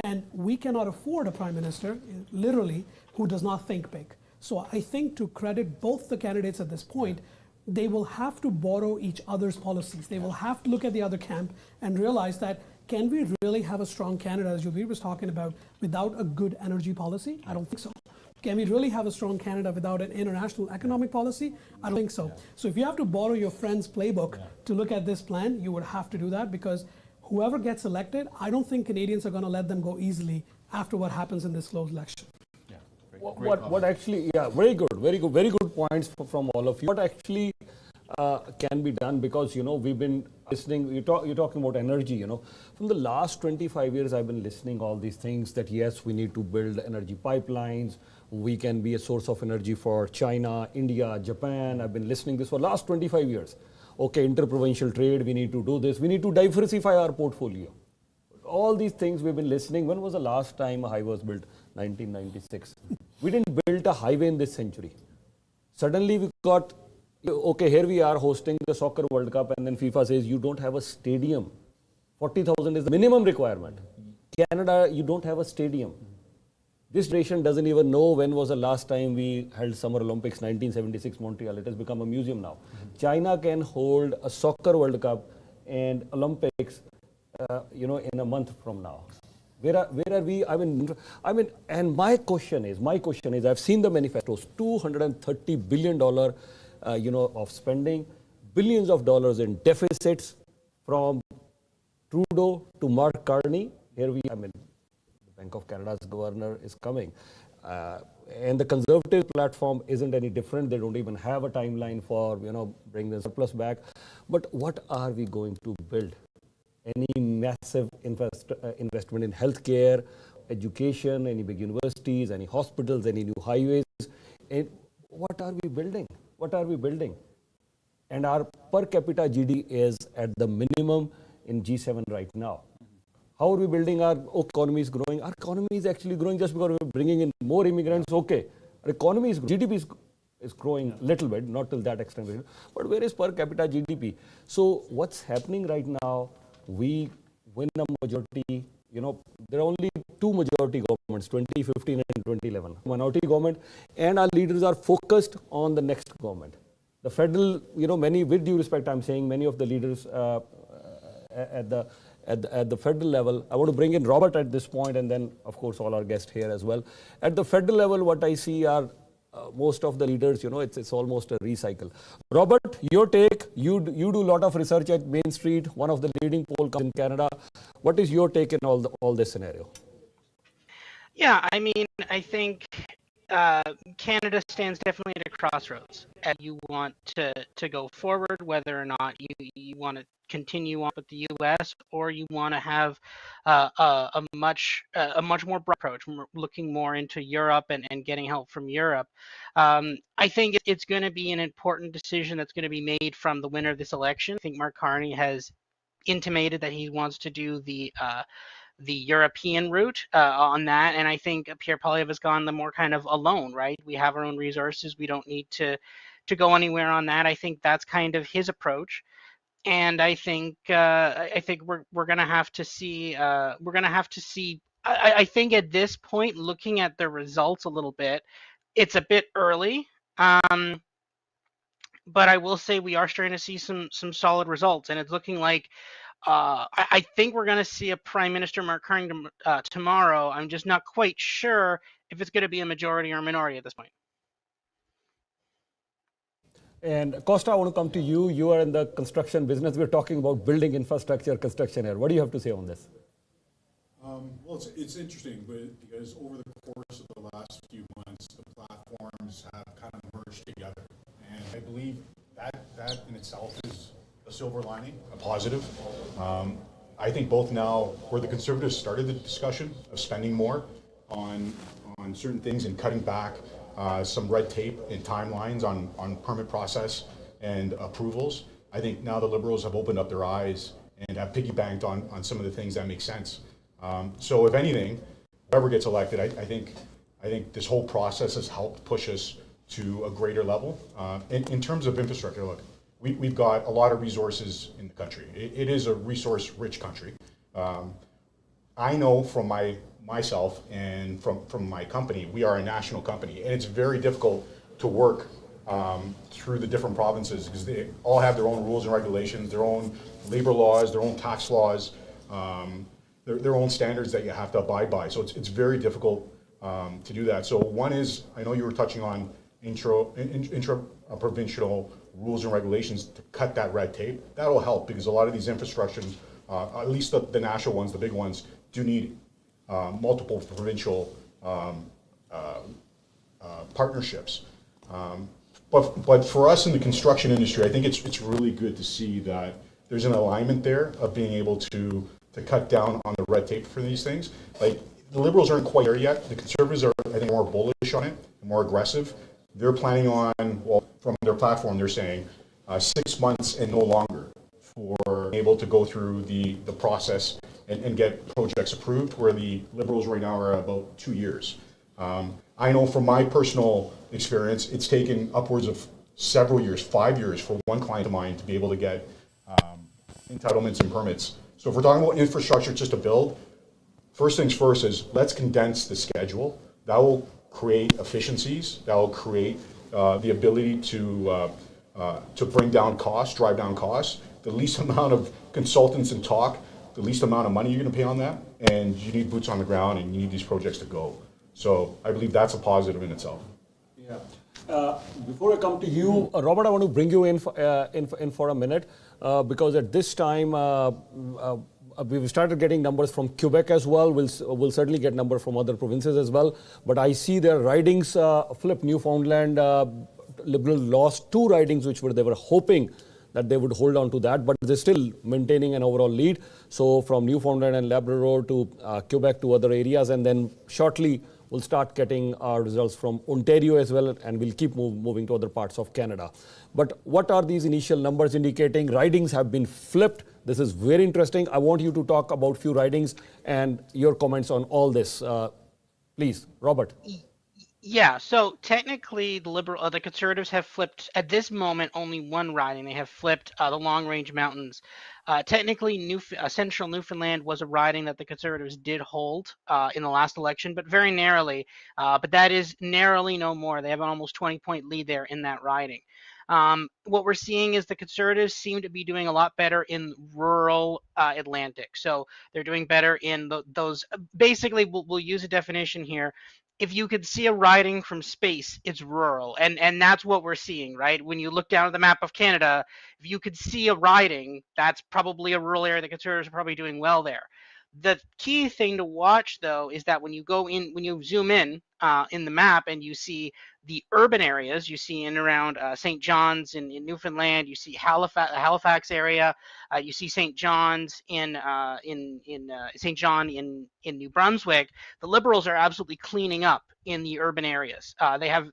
And we cannot afford a Prime Minister, literally, who does not think big. So I think to credit both the candidates at this point, they will have to borrow each other's policies. They will have to look at the other camp and realize that, can we really have a strong Canada, as Ymedia was talking about, without a good energy policy? I don't think so. Can we really have a strong Canada without an international economic policy? I don't think so. So if you have to borrow your friend's playbook to look at this plan, you would have to do that, because whoever gets elected, I don't think Canadians are going to let them go easily after what happens in this close election. What actually, yeah, very good points from all of you. What actually can be done, because we've been listening. You're talking about energy. From the last 25 years, I've been listening all these things that yes, we need to build energy pipelines. We can be a source of energy for China, India, Japan. I've been listening this for last 25 years. Okay, interprovincial trade. We need to do this. We need to diversify our portfolio. All these things we've been listening. When was the last time a highway was built? 1996. We didn't build a highway in this century. Suddenly we got, okay, here we are hosting the Soccer World Cup, and then FIFA says you don't have a stadium. 40,000 is the minimum requirement. Canada, you don't have a stadium. This nation doesn't even know when was the last time we held Summer Olympics, 1976 Montreal. It has become a museum now. China can hold a Soccer World Cup and Olympics, in a month from now. Where are we? I mean, and my question is, I've seen the manifestos, $230 billion, of spending, billions of dollars in deficits, from Trudeau to Mark Carney. The Bank of Canada's governor is coming. And the Conservative platform isn't any different. They don't even have a timeline for, bring the surplus back. But what are we going to build? Any massive investment in healthcare, education, any big universities, any hospitals, any new highways? And what are we building? And our per capita GDP is at the minimum in G7 right now. How are we building our economy is growing? Our economy is actually growing just because we're bringing in more immigrants. Okay, our economy is GDP is growing a little bit, not till that extent, but where is per capita GDP? So what's happening right now? We win a majority. There are only two majority governments, 2015 and 2011. Minority government, and our leaders are focused on the next government. The federal, many, with due respect, I'm saying many of the leaders at the federal level. I want to bring in Robert at this point, and then, of course, all our guests here as well. At the federal level, what I see are most of the leaders, it's almost a recycle. Robert, your take. You do a lot of research at Main Street, one of the leading poll companies in Canada. What is your take in all this scenario? Yeah, I think Canada stands definitely at a crossroads. You want to go forward, whether or not you want to continue on with the U.S. or you want to have a much more broad approach, looking more into Europe and getting help from Europe. I think it's going to be an important decision that's going to be made from the winner of this election. I think Mark Carney has intimated that he wants to do the European route on that, and I think Pierre Poilievre has gone the more kind of alone, right? We have our own resources. We don't need to go anywhere on that. I think that's kind of his approach, and I think we're gonna have to see. I think at this point, looking at the results a little bit, it's a bit early. But I will say we are starting to see some solid results, and it's looking like I think we're going to see a Prime Minister, Mark Carney, tomorrow. I'm just not quite sure if it's going to be a majority or a minority at this point. And Costa, I want to come to you. You are in the construction business. We're talking about building infrastructure, construction here. What do you have to say on this? Well, it's interesting, because over the course of the last few months, the platforms have kind of merged together. And I believe that in itself is a silver lining, a positive. I think both now, where the Conservatives started the discussion of spending more on certain things and cutting back some red tape and timelines on permit process and approvals, I think now the Liberals have opened up their eyes and have piggy-banked on some of the things that make sense. So if anything, whoever gets elected, I think this whole process has helped push us to a greater level. In terms of infrastructure, look, we've got a lot of resources in the country. It is a resource-rich country. I know from myself and from my company, we are a national company, and it's very difficult to work through the different provinces because they all have their own rules and regulations, their own labor laws, their own tax laws, their own standards that you have to abide by. So it's very difficult to do that. So one is, I know you were touching on intra-provincial rules and regulations to cut that red tape. That'll help because a lot of these infrastructures, at least the national ones, the big ones, do need multiple provincial partnerships. But for us in the construction industry, I think it's really good to see that there's an alignment there of being able to cut down on the red tape for these things. Like the Liberals aren't quite there yet. The Conservatives are, I think, more bullish on it, more aggressive. They're planning on, well, from their platform, they're saying 6 months and no longer for able to go through the process and get projects approved, where the Liberals right now are about 2 years. I know from my personal experience, it's taken upwards of several years, 5 years, for one client of mine to be able to get entitlements and permits. So if we're talking about infrastructure just to build, first things first is let's condense the schedule. That will create efficiencies. That will create the ability to bring down costs, drive down costs. The least amount of consultants and talk, the least amount of money you're going to pay on that, and you need boots on the ground, and you need these projects to go. So I believe that's a positive in itself. Yeah. Before I come to you, Robert, I want to bring you in for a minute because at this time we've started getting numbers from Quebec as well. We'll certainly get numbers from other provinces as well. But I see their ridings flip. Newfoundland Liberal lost 2 ridings, which they were hoping that they would hold on to that, but they're still maintaining an overall lead. So from Newfoundland and Labrador to Quebec to other areas, and then shortly we'll start getting our results from Ontario as well, and we'll keep moving to other parts of Canada. But what are these initial numbers indicating? Ridings have been flipped. This is very interesting. I want you to talk about few ridings and your comments on all this. Please, Robert. Yeah, so technically the Conservatives have flipped at this moment only one riding. They have flipped the Long Range Mountains. Technically, Central Newfoundland was a riding that the Conservatives did hold in the last election, but very narrowly. But that is narrowly no more. They have an almost 20-point lead there in that riding. What we're seeing is the Conservatives seem to be doing a lot better in rural Atlantic. So they're doing better in those. Basically, we'll use a definition here. If you could see a riding from space, it's rural, and that's what we're seeing, right? When you look down at the map of Canada, if you could see a riding, that's probably a rural area. The Conservatives are probably doing well there. The key thing to watch, though, is that when you zoom in the map and you see the urban areas, you see in around St. John's in Newfoundland, you see Halifax area, you see St. John's in St. John in New Brunswick. The Liberals are absolutely cleaning up in the urban areas.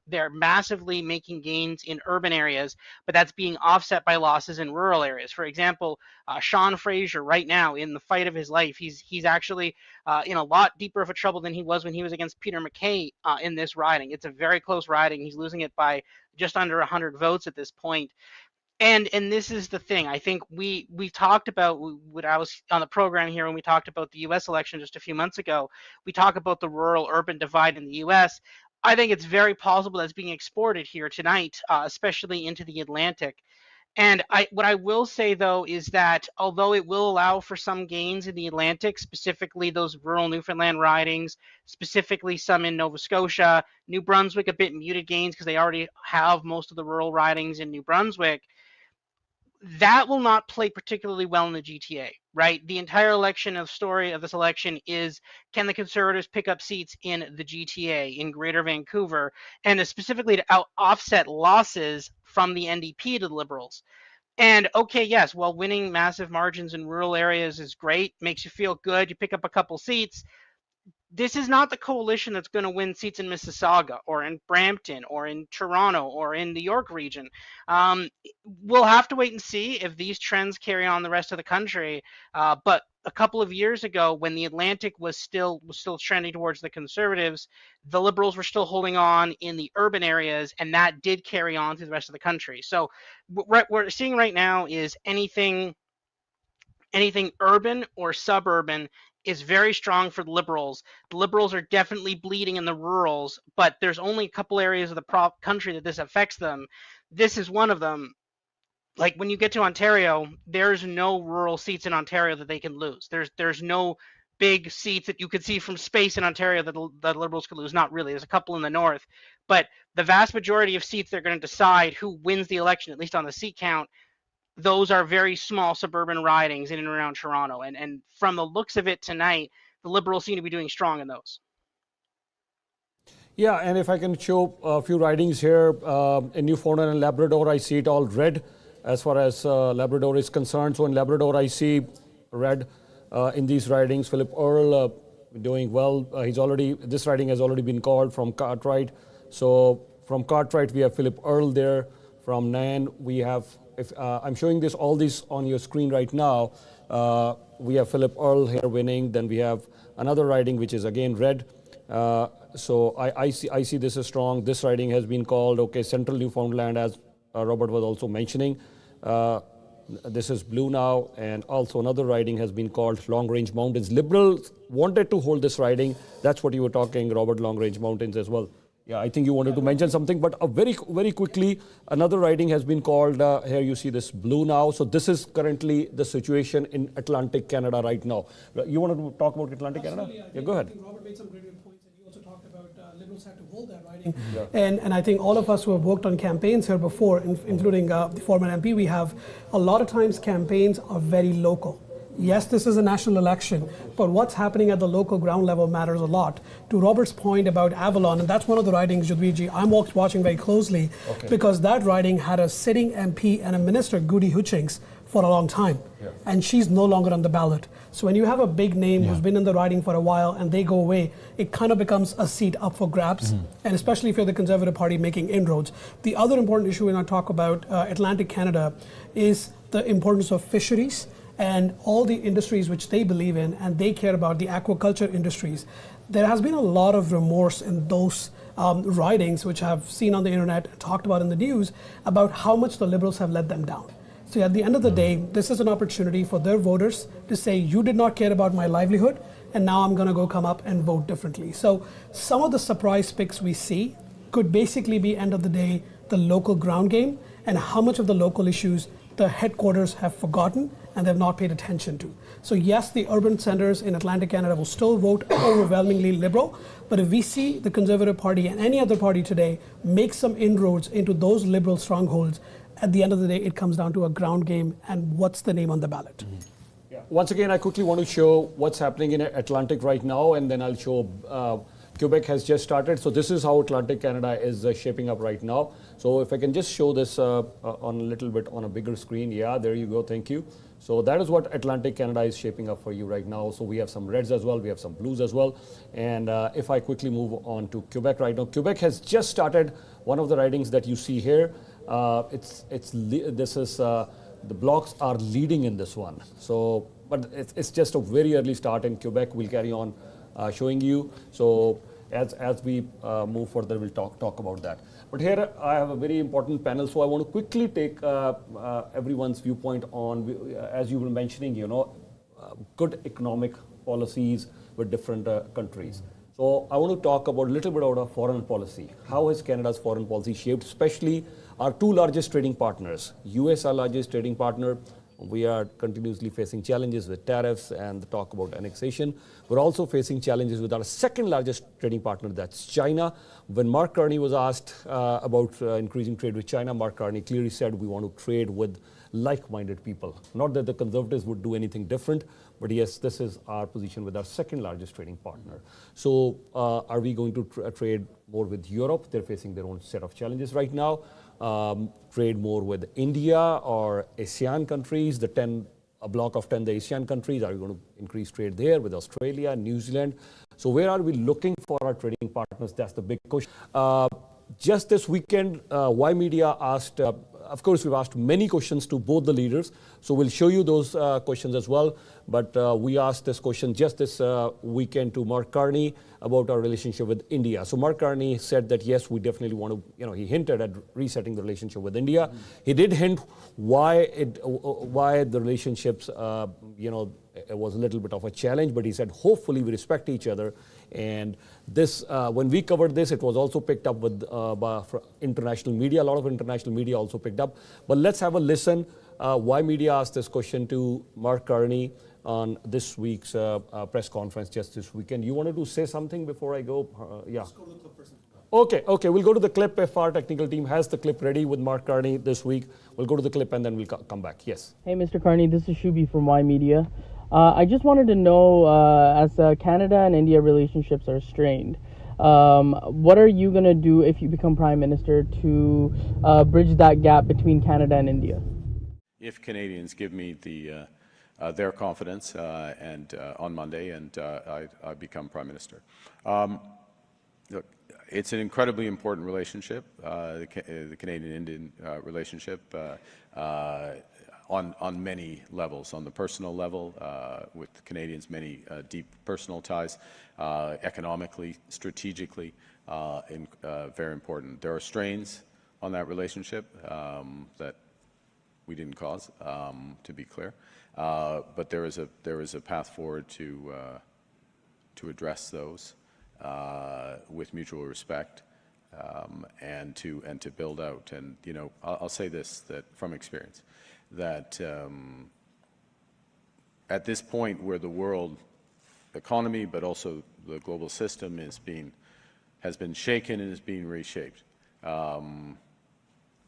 They're massively making gains in urban areas, but that's being offset by losses in rural areas. For example, Sean Fraser right now, in the fight of his life, he's actually in a lot deeper of a trouble than he was when he was against Peter MacKay in this riding. It's a very close riding. He's losing it by just under 100 votes at this point. And this is the thing. I think we talked about what I was on the program here when we talked about the U.S. election just a few months ago. We talk about the rural-urban divide in the U.S. I think it's very possible that's being exported here tonight, especially into the Atlantic. And what I will say, though, is that although it will allow for some gains in the Atlantic, specifically those rural Newfoundland ridings, specifically some in Nova Scotia, New Brunswick, a bit muted gains because they already have most of the rural ridings in New Brunswick, that will not play particularly well in the GTA, right? The entire story of this election is, can the Conservatives pick up seats in the GTA, in Greater Vancouver, and specifically to offset losses from the NDP to the Liberals. And okay, yes, well, winning massive margins in rural areas is great, makes you feel good, you pick up a couple seats. This is not the coalition that's going to win seats in Mississauga or in Brampton or in Toronto or in the York region. We'll have to wait and see if these trends carry on the rest of the country. But a couple of years ago, when the Atlantic was still trending towards the Conservatives, the Liberals were still holding on in the urban areas, and that did carry on through the rest of the country. So what we're seeing right now is anything urban or suburban is very strong for the Liberals. The Liberals are definitely bleeding in the rurals, but there's only a couple areas of the country that this affects them. This is one of them. Like when you get to Ontario, there's no rural seats in Ontario that they can lose. There's no big seats that you could see from space in Ontario that the Liberals could lose. Not really. There's a couple in the north, but the vast majority of seats they're going to decide who wins the election, at least on the seat count, those are very small suburban ridings in and around Toronto. And from the looks of it tonight, the Liberals seem to be doing strong in those. Yeah, and if I can show a few ridings here, in Newfoundland and Labrador, I see it all red as far as Labrador is concerned. So in Labrador, I see red in these ridings. Philip Earle doing well. This riding has already been called from Cartwright. So from Cartwright, we have Philip Earle there. From Nairn, we have, I'm showing all these on your screen right now. We have Philip Earle here winning. Then we have another riding, which is again red. So I see this is strong. This riding has been called, okay, Central Newfoundland, as Robert was also mentioning. This is blue now, and also another riding has been called Long Range Mountains. Liberals wanted to hold this riding. That's what you were talking, Robert, Long Range Mountains as well. Yeah, I think you wanted to mention something, but very quickly, another riding has been called, here you see this blue now. So this is currently the situation in Atlantic Canada right now. You wanted to talk about Atlantic Canada? Yeah, go ahead. I think Robert made some great points, and he also talked about Liberals had to hold that riding. And I think all of us who have worked on campaigns here before, including the former MP, we have a lot of times campaigns are very local. Yes, this is a national election, but what's happening at the local ground level matters a lot. To Robert's point about Avalon, and that's one of the ridings, Jadwiji, I'm watching very closely, because that riding had a sitting MP and a minister, Goody Hutchings, for a long time. And she's no longer on the ballot. So when you have a big name who's been in the riding for a while and they go away, it kind of becomes a seat up for grabs, and especially if you're the Conservative Party making inroads. The other important issue when I talk about Atlantic Canada is the importance of fisheries and all the industries which they believe in, and they care about the aquaculture industries. There has been a lot of remorse in those ridings, which I've seen on the internet, talked about in the news, about how much the Liberals have let them down. So at the end of the day, this is an opportunity for their voters to say, you did not care about my livelihood, and now I'm going to go come up and vote differently. So some of the surprise picks we see could basically be, end of the day, the local ground game, and how much of the local issues the headquarters have forgotten and they've not paid attention to. So yes, the urban centers in Atlantic Canada will still vote overwhelmingly Liberal, but if we see the Conservative Party and any other party today make some inroads into those Liberal strongholds, at the end of the day, it comes down to a ground game and what's the name on the ballot. Once again, I quickly want to show what's happening in Atlantic right now, and then I'll show Quebec has just started. So this is how Atlantic Canada is shaping up right now. So if I can just show this on a little bit on a bigger screen. Yeah, there you go. Thank you. So that is what Atlantic Canada is shaping up for you right now. So we have some reds as well. We have some blues as well. And if I quickly move on to Quebec right now, Quebec has just started one of the ridings that you see here. The Blocs are leading in this one. So, but it's just a very early start in Quebec. We'll carry on showing you. So as we move further, we'll talk about that. But here I have a very important panel. So I want to quickly take everyone's viewpoint on, as you were mentioning, good economic policies with different countries. So I want to talk about a little bit about our foreign policy. How is Canada's foreign policy shaped, especially our two largest trading partners? US, our largest trading partner. We are continuously facing challenges with tariffs and the talk about annexation. We're also facing challenges with our second largest trading partner, that's China. When Mark Carney was asked about increasing trade with China, Mark Carney clearly said we want to trade with like-minded people. Not that the Conservatives would do anything different, but yes, this is our position with our second largest trading partner. So are we going to trade more with Europe? They're facing their own set of challenges right now. Trade more with India or ASEAN countries, a block of 10 the ASEAN countries. Are we going to increase trade there with Australia, New Zealand? So where are we looking for our trading partners? That's the big question. Just this weekend, Ymedia asked, of course, we've asked many questions to both the leaders. So we'll show you those questions as well. But we asked this question just this weekend to Mark Carney about our relationship with India. So Mark Carney said that, yes, we definitely want to, he hinted at resetting the relationship with India. He did hint why the relationships, it was a little bit of a challenge, but he said, hopefully we respect each other. And this, when we covered this, it was also picked up with by international media. A lot of international media also picked up. But let's have a listen. Ymedia asked this question to Mark Carney on this week's press conference just this weekend. You wanted to say something before I go? Yeah. Let's go to the clip first. Okay, we'll go to the clip. If our technical team has the clip ready with Mark Carney this week, we'll go to the clip and then we'll come back. Yes. Hey, Mr. Carney, this is Shubi from Ymedia. I just wanted to know, as Canada and India relationships are strained, what are you going to do if you become Prime Minister to bridge that gap between Canada and India? If Canadians give me their confidence and on Monday and I become Prime Minister. Look, it's an incredibly important relationship, the Canadian-Indian relationship, on many levels. On the personal level, with Canadians, many deep personal ties, economically, strategically, very important. There are strains on that relationship that we didn't cause, to be clear, but there is a path forward to address those with mutual respect, and to build out. And I'll say this, that from experience, that at this point where the world economy, but also the global system has been shaken and is being reshaped,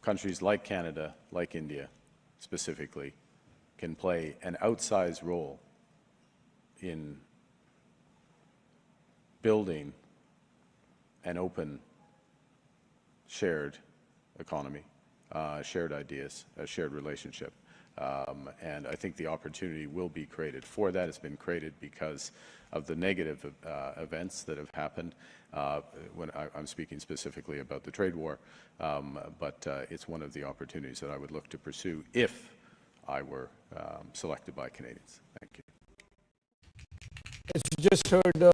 countries like Canada, like India specifically, can play an outsized role in building an open, shared economy, shared ideas, a shared relationship. And I think the opportunity will be created. For that, it's been created because of the negative events that have happened. When I'm speaking specifically about the trade war, but it's one of the opportunities that I would look to pursue if I were selected by Canadians. Thank you. As you just heard,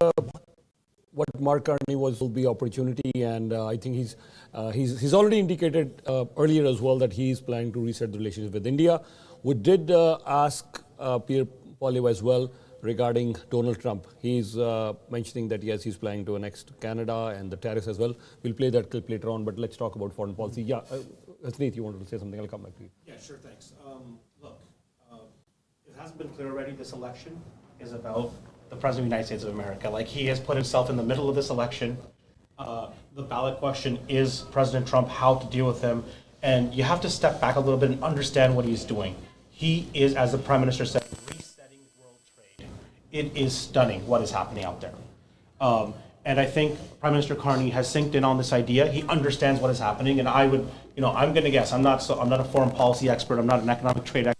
what Mark Carney will be opportunity, and I think he's already indicated earlier as well that he's planning to reset the relationship with India. We did ask Pierre Poilievre as well regarding Donald Trump. He's mentioning that yes, he's planning to annex Canada and the tariffs as well. We'll play that clip later on, but let's talk about foreign policy. Yeah, Hasneet, you wanted to say something? I'll come back to you. Yeah, sure, thanks. Look, it hasn't been clear already, this election is about the President of the United States of America. Like, he has put himself in the middle of this election. The ballot question is President Trump, how to deal with him. And you have to step back a little bit and understand what he's doing. He is, as the Prime Minister said, resetting world trade. It is stunning what is happening out there. And I think Prime Minister Carney has synced in on this idea. He understands what is happening. And I would, I'm going to guess, I'm not a foreign policy expert, I'm not an economic trade expert.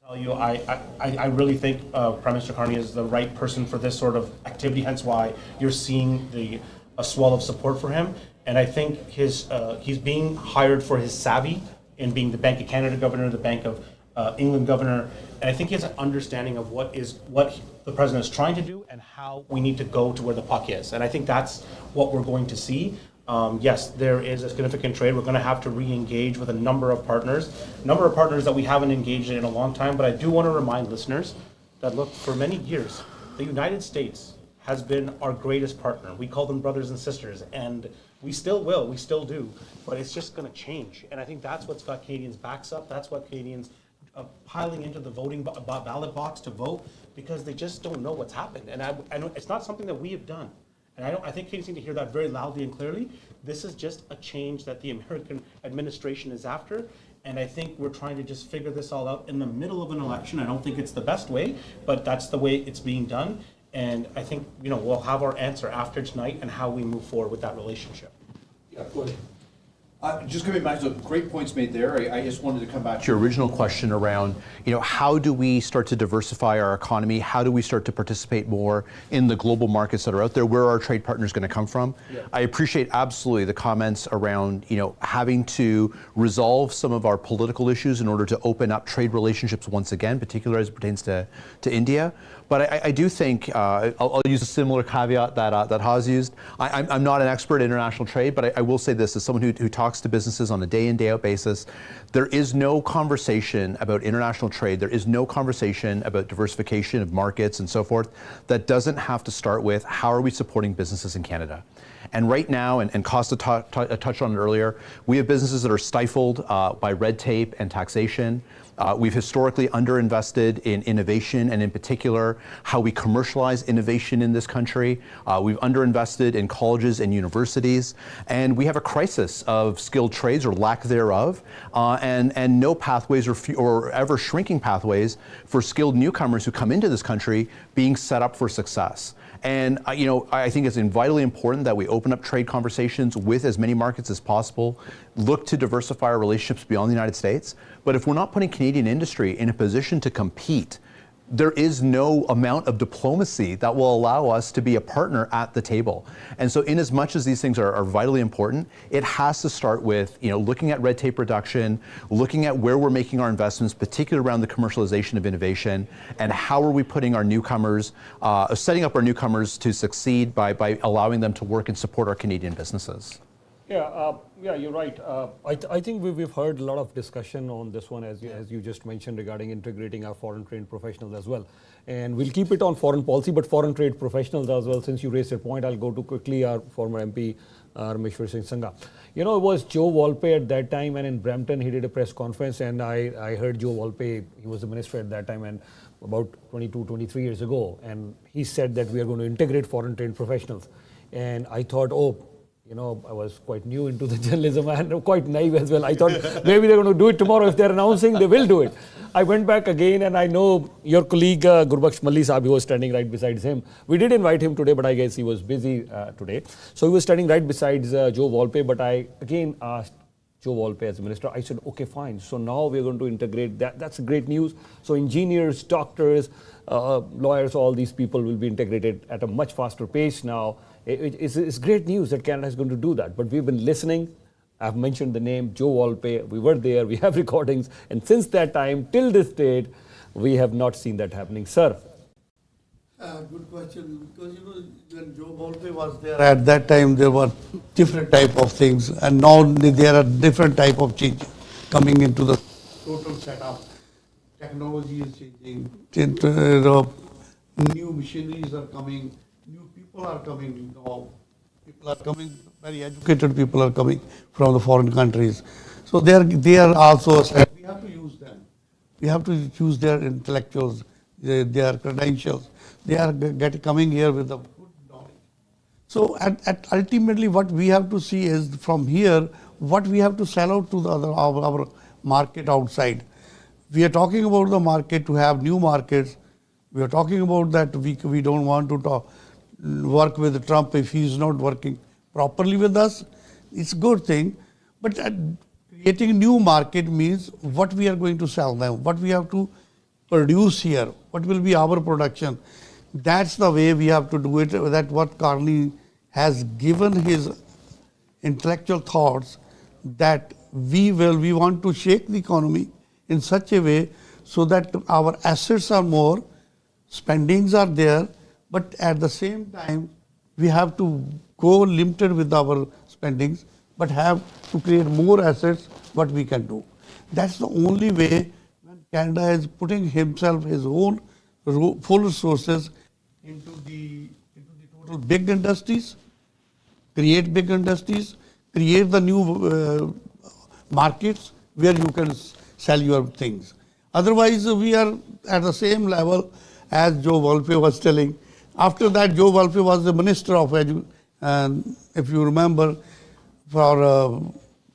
I will tell you, I really think Prime Minister Carney is the right person for this sort of activity, hence why you're seeing a swell of support for him. And I think he's being hired for his savvy in being the Bank of Canada governor, the Bank of England governor, and I think he has an understanding of what the president is trying to do and how we need to go to where the puck is. And I think that's what we're going to see. Yes, there is a significant trade. We're going to have to re-engage with a number of partners that we haven't engaged in a long time. But I do want to remind listeners that, look, for many years, the United States has been our greatest partner. We call them brothers and sisters, and we still will, we still do, but it's just going to change. And I think that's what's got Canadians' backs up. That's what Canadians piling into the voting ballot box to vote, because they just don't know what's happened. And I know it's not something that we have done. And I think Canadians need to hear that very loudly and clearly. This is just a change that the American administration is after. And I think we're trying to just figure this all out in the middle of an election. I don't think it's the best way, but that's the way it's being done. And I think, we'll have our answer after tonight and how we move forward with that relationship. Yeah, go ahead. Just coming back to the great points made there, I just wanted to come back to your original question around, how do we start to diversify our economy? How do we start to participate more in the global markets that are out there? Where are our trade partners going to come from? Yeah. I appreciate absolutely the comments around, having to resolve some of our political issues in order to open up trade relationships once again, particularly as it pertains to India. But I do think, I'll use a similar caveat that Haz used. I'm not an expert in international trade, but I will say this as someone who talks to businesses on a day in, day out basis. There is no conversation about international trade. There is no conversation about diversification of markets and so forth that doesn't have to start with how are we supporting businesses in Canada. And right now, and Costa touched on it earlier, we have businesses that are stifled by red tape and taxation. We've historically underinvested in innovation, and in particular, how we commercialize innovation in this country. We've underinvested in colleges and universities, and we have a crisis of skilled trades or lack thereof, and no pathways or ever shrinking pathways for skilled newcomers who come into this country being set up for success. And I think it's vitally important that we open up trade conversations with as many markets as possible, look to diversify our relationships beyond the United States. But if we're not putting Canadian industry in a position to compete, there is no amount of diplomacy that will allow us to be a partner at the table. And so in as much as these things are vitally important, it has to start with looking at red tape reduction, looking at where we're making our investments, particularly around the commercialization of innovation, and how are we putting our newcomers, setting up our newcomers to succeed by allowing them to work and support our Canadian businesses. Yeah, you're right. I think we've heard a lot of discussion on this one, as you just mentioned, regarding integrating our foreign trained professionals as well. And we'll keep it on foreign policy, but foreign trade professionals as well. Since you raised your point, I'll go to quickly our former MP, Rameshwar Singh Sangha. It was Joe Volpe at that time, and in Brampton he did a press conference, and I heard Joe Volpe, he was the minister at that time, and about 22, 23 years ago, and he said that we are going to integrate foreign trained professionals. And I thought, I was quite new into the journalism and quite naive as well. I thought maybe they're going to do it tomorrow. If they're announcing, they will do it. I went back again, and I know your colleague Gurbaksh Malli Saab, who was standing right beside him. We did invite him today, but I guess he was busy today. So he was standing right beside Joe Volpe, but I again asked Joe Volpe as a minister. I said, okay, fine. So now we're going to integrate that. That's great news. So engineers, doctors, lawyers, all these people will be integrated at a much faster pace now. It's great news that Canada is going to do that. But we've been listening. I've mentioned the name Joe Volpe. We were there. We have recordings. And since that time, till this date, we have not seen that happening. Sir. Good question. Because, when Joe Volpe was there, at that time, there were different type of things. And now there are different type of change coming into the total setup. Technology is changing. New machineries are coming. New people are coming now. People are coming, very educated people are coming from the foreign countries. So they are also, we have to use them. We have to use their intellectuals, their credentials. They are coming here with a good knowledge. So ultimately what we have to see is from here, what we have to sell out to our market outside. We are talking about the market to have new markets. We are talking about that we don't want to work with Trump if he's not working properly with us. It's a good thing. But creating a new market means what we are going to sell them, what we have to produce here, what will be our production. That's the way we have to do it. That's what Carney has given his intellectual thoughts, that we want to shake the economy in such a way so that our assets are more, spendings are there, but at the same time, we have to go limited with our spendings, but have to create more assets, what we can do. That's the only way when Canada is putting himself, his own full resources into the total big industries, create big industries, create the new markets where you can sell your things. Otherwise, we are at the same level as Joe Volpe was telling. After that, Joe Volpe was the Minister of Education, and if you remember, for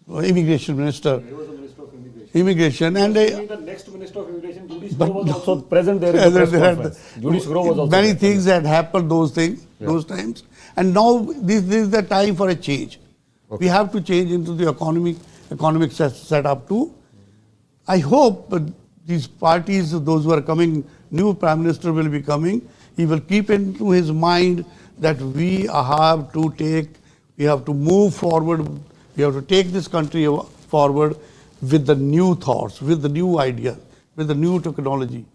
Immigration Minister. He was the Minister of Immigration. And the next Minister of Immigration, Judy Sgro, was also present there in the press conference. Judy Sgro was also many there. things that happened those times. And now this is the time for a change. Okay. We have to change into the economic setup too. I hope these parties, those who are coming, new Prime Minister will be coming. He will keep into his mind that we have to move forward. We have to take this country forward with the new thoughts, with the new idea, with the new technology.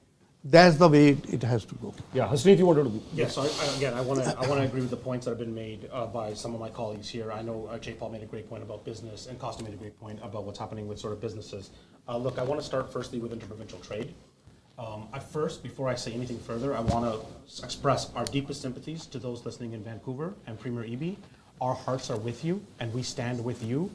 That's the way it has to go. Yeah, Hasneet, you wanted to go. Yes, I want to agree with the points that have been made by some of my colleagues here. I know Jay Paul made a great point about business, and Costa made a great point about what's happening with sort of businesses. Look, I want to start firstly with interprovincial trade. Before I say anything further, I want to express our deepest sympathies to those listening in Vancouver and Premier Eby. Our hearts are with you, and we stand with you.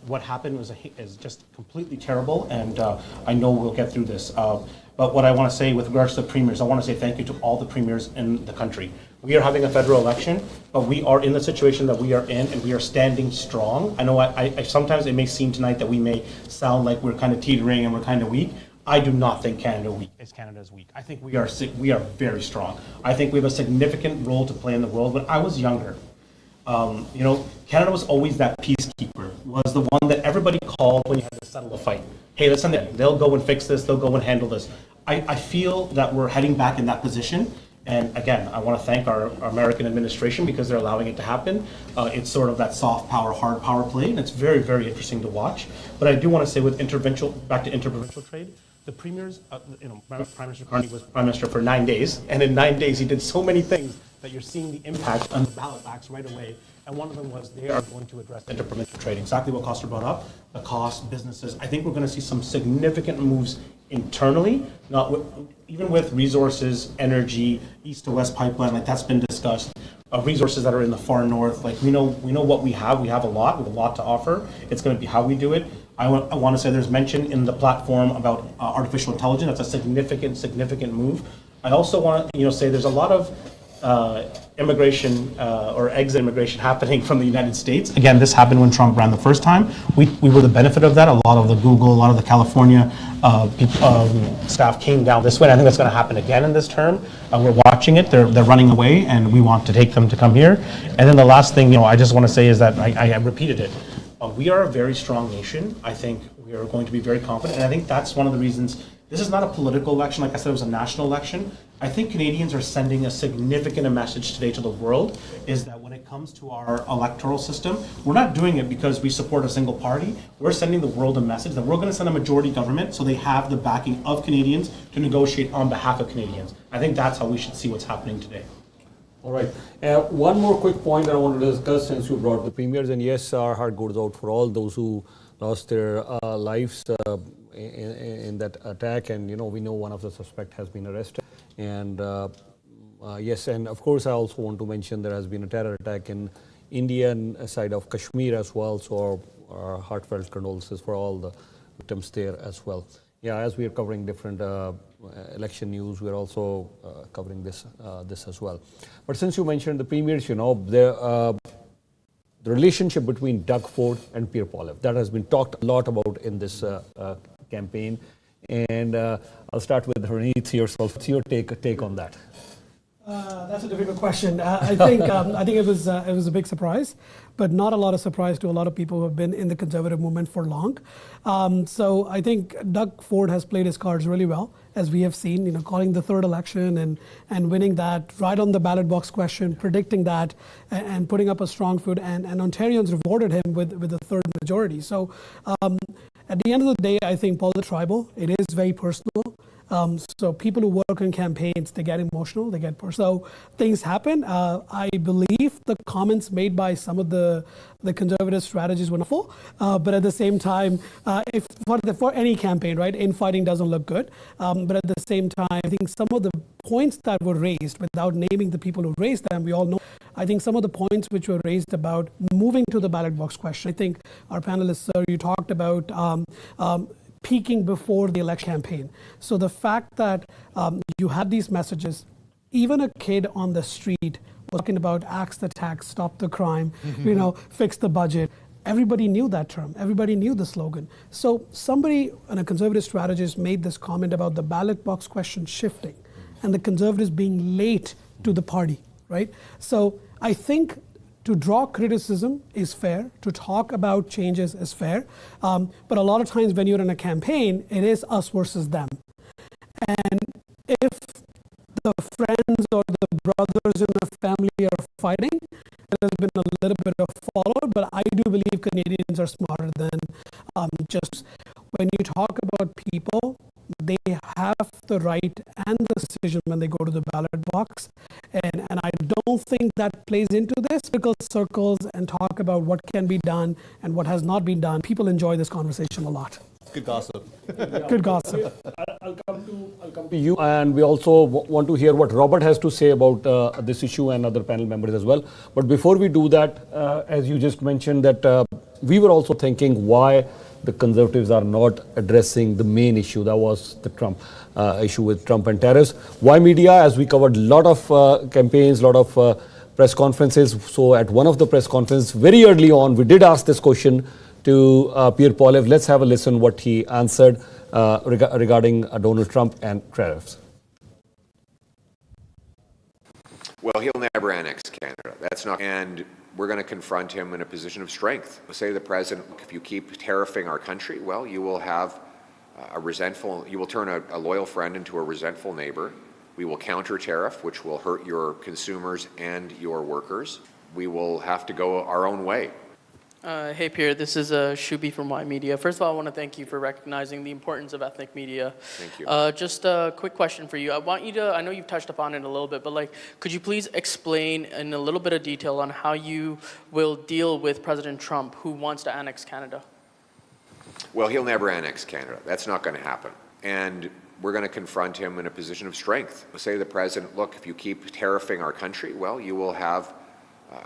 What happened is just completely terrible, and I know we'll get through this. But what I want to say with regards to the premiers, I want to say thank you to all the premiers in the country. We are having a federal election, but we are in the situation that we are in, and we are standing strong. I know I sometimes it may seem tonight that we may sound like we're kind of teetering and we're kind of weak. I do not think Canada is weak. I think we are very strong. I think we have a significant role to play in the world. When I was younger, Canada was always that peacekeeper, was the one that everybody called when you had to settle a fight. Hey, let's send it. They'll go and fix this. They'll go and handle this. I feel that we're heading back in that position. And again, I want to thank our American administration because they're allowing it to happen. It's sort of that soft power, hard power play, and it's very, very interesting to watch. But I do want to say with back to interprovincial trade, the premiers, Prime Minister Carney was Prime Minister for 9 days, and in 9 days he did so many things that you're seeing the impact on the ballot box right away. And one of them was they are going to address interprovincial trade. Exactly what Costa brought up, the cost, businesses. I think we're going to see some significant moves internally, even with resources, energy, east to west pipeline, like that's been discussed. Resources that are in the far north, like we know what we have. We have a lot to offer. It's going to be how we do it. I want to say there's mention in the platform about artificial intelligence. That's a significant move. I also want to say there's a lot of immigration or exit immigration happening from the United States. Again, this happened when Trump ran the first time. We were the benefit of that. A lot of the Google, a lot of the California staff came down this way. And I think that's going to happen again in this term. We're watching it. They're running away, and we want to take them to come here. And then the last thing, I just want to say is that I repeated it. We are a very strong nation. I think we are going to be very confident, and I think that's one of the reasons. This is not a political election. Like I said, it was a national election. I think Canadians are sending a significant message today to the world, is that when it comes to our electoral system, we're not doing it because we support a single party. We're sending the world a message that we're going to send a majority government so they have the backing of Canadians to negotiate on behalf of Canadians. I think that's how we should see what's happening today. All right. One more quick point that I want to discuss since you brought the premiers, and yes, our heart goes out for all those who lost their lives in that attack, and we know one of the suspects has been arrested. And yes, and of course I also want to mention there has been a terror attack in Indian side of Kashmir as well, so our heartfelt condolences for all the victims there as well. Yeah, as we are covering different election news, we are also covering this as well. But since you mentioned the premiers, the relationship between Doug Ford and Pierre Poilievre, that has been talked a lot about in this campaign. And I'll start with Harneet yourself. What's your take on that? That's a difficult question. I think it was a big surprise, but not a lot of surprise to a lot of people who have been in the Conservative movement for long. So I think Doug Ford has played his cards really well, as we have seen, calling the third election and winning that right on the ballot box question, predicting that, and putting up a strong foot, and Ontarians rewarded him with a third majority. So at the end of the day, I think politics is tribal. It is very personal. So people who work in campaigns, they get emotional, they get personal. So things happen. I believe the comments made by some of the Conservative strategies were not full, but at the same time, if for any campaign, right, infighting doesn't look good. But at the same time, I think some of the points that were raised, without naming the people who raised them, we all know. I think some of the points which were raised about moving to the ballot box question. I think our panelists, sir, you talked about peaking before the election campaign. So the fact that you had these messages, even a kid on the street was talking about axe the tax, stop the crime, fix the budget. Everybody knew that term. Everybody knew the slogan. So somebody, and a Conservative strategist, made this comment about the ballot box question shifting and the Conservatives being late to the party, right? So I think to draw criticism is fair, to talk about changes is fair, but a lot of times when you're in a campaign, it is us versus them. And if the friends or the brothers in the family are fighting, there's been a little bit of fallout, but I do believe Canadians are smarter than just when you talk about people, they have the right and the decision when they go to the ballot box. And I don't think that plays into this, because circles and talk about what can be done and what has not been done. People enjoy this conversation a lot. Good gossip. Good gossip. I'll come to you, and we also want to hear what Robert has to say about this issue and other panel members as well. But before we do that, as you just mentioned that we were also thinking why the Conservatives are not addressing the main issue, that was the Trump issue with Trump and tariffs. Ymedia, as we covered a lot of campaigns, a lot of press conferences. So at one of the press conferences, very early on, we did ask this question to Pierre Poilievre. Let's have a listen what he answered regarding Donald Trump and tariffs. Well, he'll never annex Canada. That's not, and we're going to confront him in a position of strength. Say to the president, if you keep tariffing our country, well, you will have you will turn a loyal friend into a resentful neighbor. We will counter tariff, which will hurt your consumers and your workers. We will have to go our own way. Hey Pierre, this is Shubi from Ymedia. First of all, I want to thank you for recognizing the importance of ethnic media. Thank you. Just a quick question for you. I want you to, I know you've touched upon it a little bit, but could you please explain in a little bit of detail on how you will deal with President Trump, who wants to annex Canada? Well, he'll never annex Canada. That's not going to happen. And we're going to confront him in a position of strength. Say to the president, look, if you keep tariffing our country, well, you will have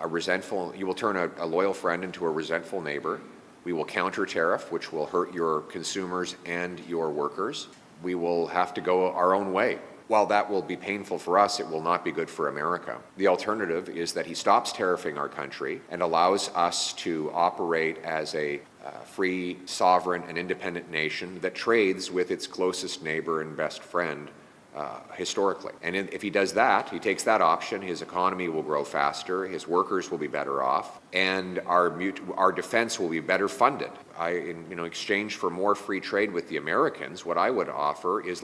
you will turn a loyal friend into a resentful neighbor. We will counter tariff, which will hurt your consumers and your workers. We will have to go our own way. While that will be painful for us, it will not be good for America. The alternative is that he stops tariffing our country and allows us to operate as a free, sovereign, and independent nation that trades with its closest neighbor and best friend historically. And if he does that, he takes that option, his economy will grow faster, his workers will be better off, and our defense will be better funded. In exchange for more free trade with the Americans, what I would offer is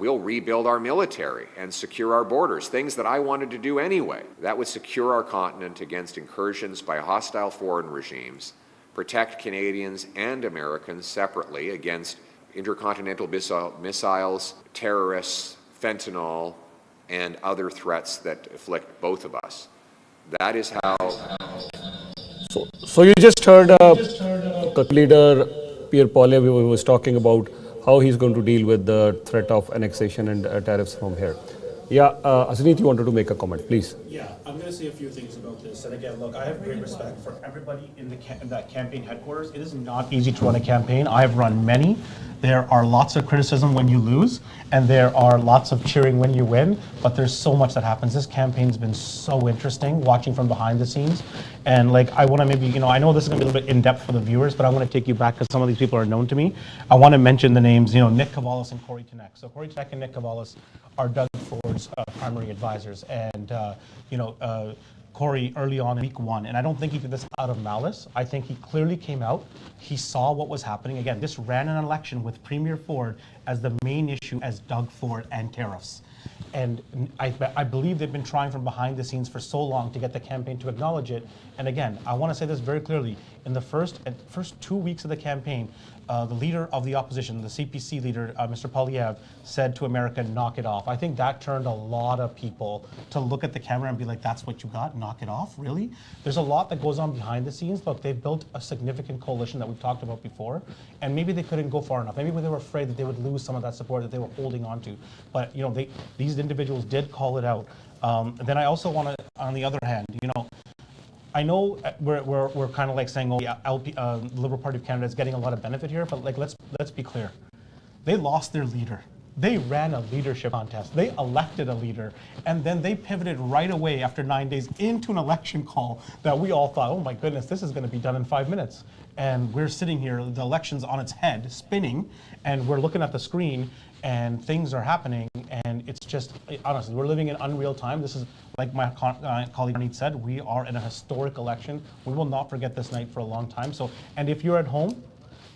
we'll rebuild our military and secure our borders, things that I wanted to do anyway. That would secure our continent against incursions by hostile foreign regimes, protect Canadians and Americans separately against intercontinental missiles, terrorists, fentanyl, and other threats that afflict both of us. That is how... So you just heard the leader, Pierre Poilievre, who was talking about how he's going to deal with the threat of annexation and tariffs from here. Yeah, Asneet, you wanted to make a comment, please. Yeah, I'm going to say a few things about this. And again, look, I have great respect for everybody in that campaign headquarters. It is not easy to run a campaign. I have run many. There are lots of criticism when you lose, and there are lots of cheering when you win, but there's so much that happens. This campaign's been so interesting, watching from behind the scenes. And I want to maybe, I know this is going to be a little bit in-depth for the viewers, but I want to take you back because some of these people are known to me. I want to mention the names, Nick Cavalis and Corey Tenek. So Corey Tenek and Nick Cavalis are Doug Ford's primary advisors. And, Corey early on in week one, and I don't think he did this out of malice. I think he clearly came out, he saw what was happening. Again, this ran an election with Premier Ford as the main issue as Doug Ford and tariffs. And I believe they've been trying from behind the scenes for so long to get the campaign to acknowledge it. And again, I want to say this very clearly. In the first 2 weeks of the campaign, the leader of the opposition, the CPC leader, Mr. Poilievre, said to America, knock it off. I think that turned a lot of people to look at the camera and be like, that's what you got? Knock it off? Really? There's a lot that goes on behind the scenes. Look, they've built a significant coalition that we've talked about before, and maybe they couldn't go far enough. Maybe they were afraid that they would lose some of that support that they were holding on to. But, these individuals did call it out. And then I also want to, on the other hand, I know we're kind of saying, oh, the Liberal Party of Canada is getting a lot of benefit here, but let's be clear. They lost their leader. They ran a leadership contest. They elected a leader, and then they pivoted right away after 9 days into an election call that we all thought, oh my goodness, this is going to be done in 5 minutes. And we're sitting here, the election's on its head, spinning, and we're looking at the screen, and things are happening, and it's just, honestly, we're living in unreal time. This is, like my colleague Ranit said, we are in a historic election. We will not forget this night for a long time. So, and if you're at home,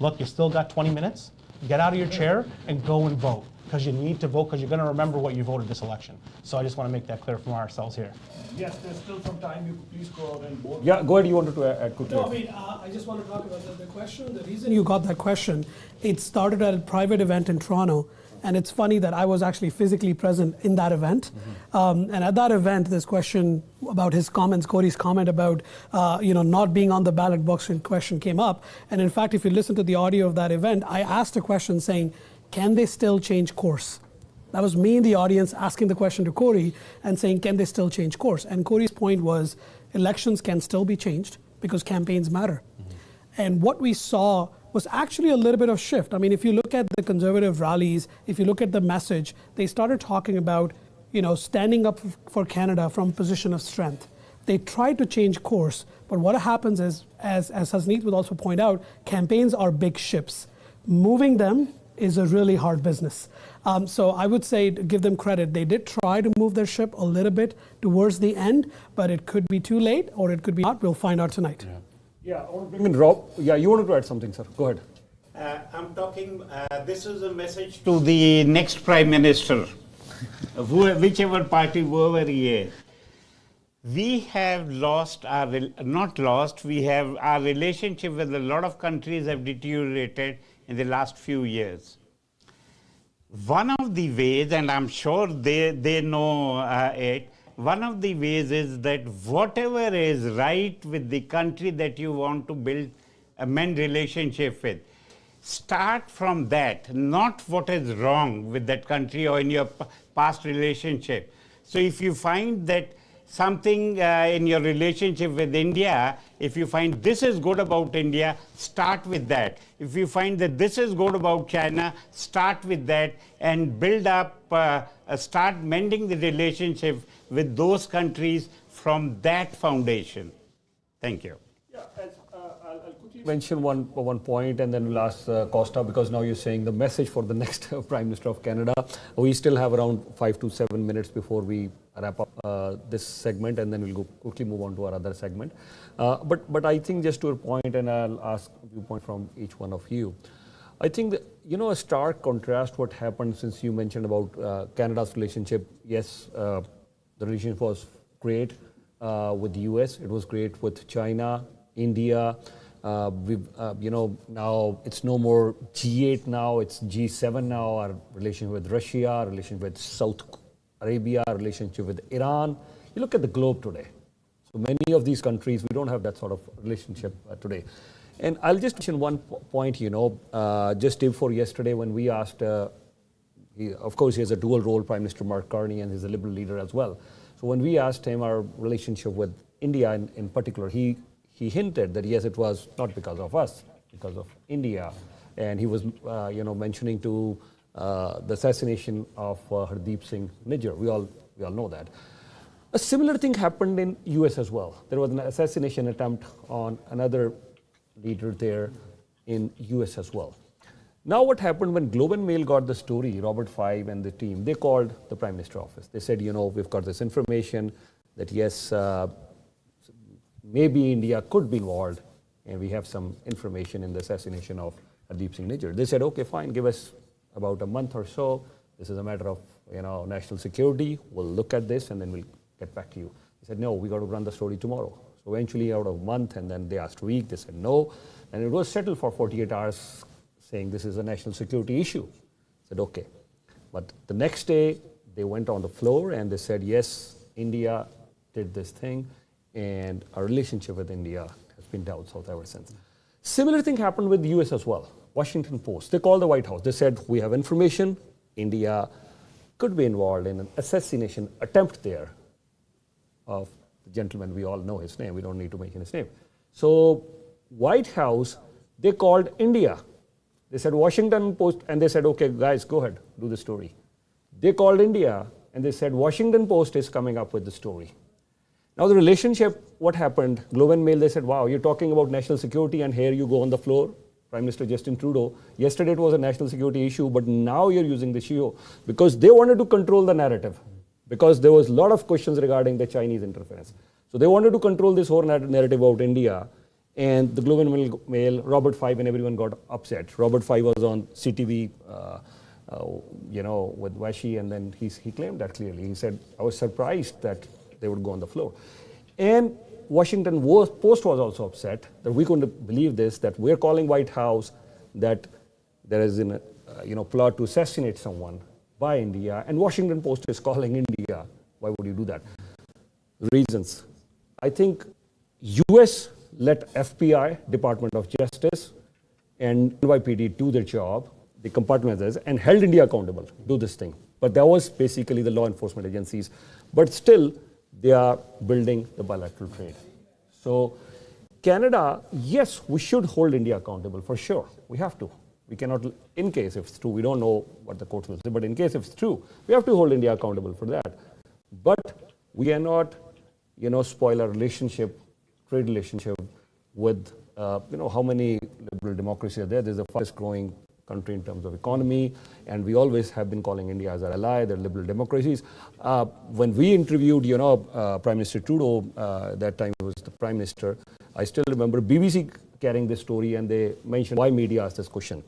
look, you still got 20 minutes. Get out of your chair and go and vote, because you need to vote, because you're going to remember what you voted this election. So I just want to make that clear from ourselves here. Yes, there's still some time. You could please go out and vote. Yeah, go ahead. You wanted to add quickly. No, I just want to talk about the question. The reason you got that question, it started at a private event in Toronto. And it's funny that I was actually physically present in that event. And at that event, this question about his comments, Corey's comment about not being on the ballot box question came up. And in fact, if you listen to the audio of that event, I asked a question saying, can they still change course? That was me in the audience asking the question to Corey and saying, can they still change course? And Corey's point was, elections can still be changed because campaigns matter. And what we saw was actually a little bit of shift. I mean, if you look at the conservative rallies, if you look at the message, they started talking about, standing up for Canada from a position of strength. They tried to change course, but what happens is, as Hasneet would also point out, campaigns are big ships. Moving them is a really hard business. So I would say, to give them credit, they did try to move their ship a little bit towards the end, but it could be too late or it could be not. We'll find out tonight. Yeah, I want to bring in Rob. Yeah, you wanted to add something, sir. Go ahead. I'm talking, this is a message to the next Prime Minister, whichever party, whoever he is. We have lost our, we have, our relationship with a lot of countries have deteriorated in the last few years. One of the ways, and I'm sure they know it, one of the ways is that whatever is right with the country that you want to build, amend relationship with, start from that, not what is wrong with that country or in your past relationship. So if you find that something in your relationship with India, if you find this is good about India, start with that. If you find that this is good about China, start with that and build up, start mending the relationship with those countries from that foundation. Thank you. I'll quickly mention one point and then we'll ask Costa, because now you're saying the message for the next Prime Minister of Canada. We still have around 5 to 7 minutes before we wrap up this segment, and then we'll quickly move on to our other segment. But I think just to a point, and I'll ask a viewpoint from each one of you. I think that, a stark contrast what happened since you mentioned about Canada's relationship. Yes, the relationship was great with the US. It was great with China, India. Now it's no more G8 now, it's G7 now. Our relationship with Russia, our relationship with South Arabia, our relationship with Iran. You look at the globe today. So many of these countries, we don't have that sort of relationship today. And I'll just mention one point, just day before yesterday when we asked, of course, he has a dual role, Prime Minister Mark Carney, and he's a Liberal leader as well. So when we asked him our relationship with India in particular, he hinted that yes, it was not because of us, because of India. And he was, mentioning to the assassination of Hardeep Singh Nijjar. We all know that. A similar thing happened in US as well. There was an assassination attempt on another leader there in US as well. Now what happened when Globe and Mail got the story, Robert Five and the team, they called the Prime Minister office. They said, we've got this information that yes, maybe India could be involved, and we have some information in the assassination of Hardeep Singh Nijjar. They said, okay, fine, give us about a month or so. This is a matter of national security. We'll look at this and then we'll get back to you. They said, no, we got to run the story tomorrow. So eventually out of a month, and then they asked a week, they said no. And it was settled for 48 hours saying this is a national security issue. I said, okay. But the next day, they went on the floor and they said, yes, India did this thing, and our relationship with India has been down south ever since. Similar thing happened with the US as well. Washington Post, they called the White House. They said, we have information, India could be involved in an assassination attempt there of the gentleman, we all know his name, we don't need to mention his name. So White House, they called India. They said Washington Post, and they said, okay, guys, go ahead, do the story. They called India, and they said Washington Post is coming up with the story. Now the relationship, what happened, Globe and Mail, they said, wow, you're talking about national security, and here you go on the floor, Prime Minister Justin Trudeau. Yesterday it was a national security issue, but now you're using this issue because they wanted to control the narrative, because there was a lot of questions regarding the Chinese interference. So they wanted to control this whole narrative about India, and the Globe and Mail, Robert Five and everyone got upset. Robert Five was on CTV, with Washi, and then he claimed that clearly. He said, I was surprised that they would go on the floor. And Washington Post was also upset that we couldn't believe this, that we're calling White House that there is a plot to assassinate someone by India, and Washington Post is calling India. Why would you do that? Reasons. I think US let FBI, Department of Justice, and NYPD do their job, the compartmentalized, and held India accountable, do this thing. But that was basically the law enforcement agencies. But still, they are building the bilateral trade. So Canada, yes, we should hold India accountable for sure. We have to. We cannot, in case if it's true, we don't know what the courts will say, but in case if it's true, we have to hold India accountable for that. But we cannot, spoil our relationship, trade relationship with, how many liberal democracies are there. There's the fastest growing country in terms of economy, and we always have been calling India as our ally. They're liberal democracies. When we interviewed, Prime Minister Trudeau, that time he was the Prime Minister, I still remember BBC carrying this story, and they mentioned why media asked this question.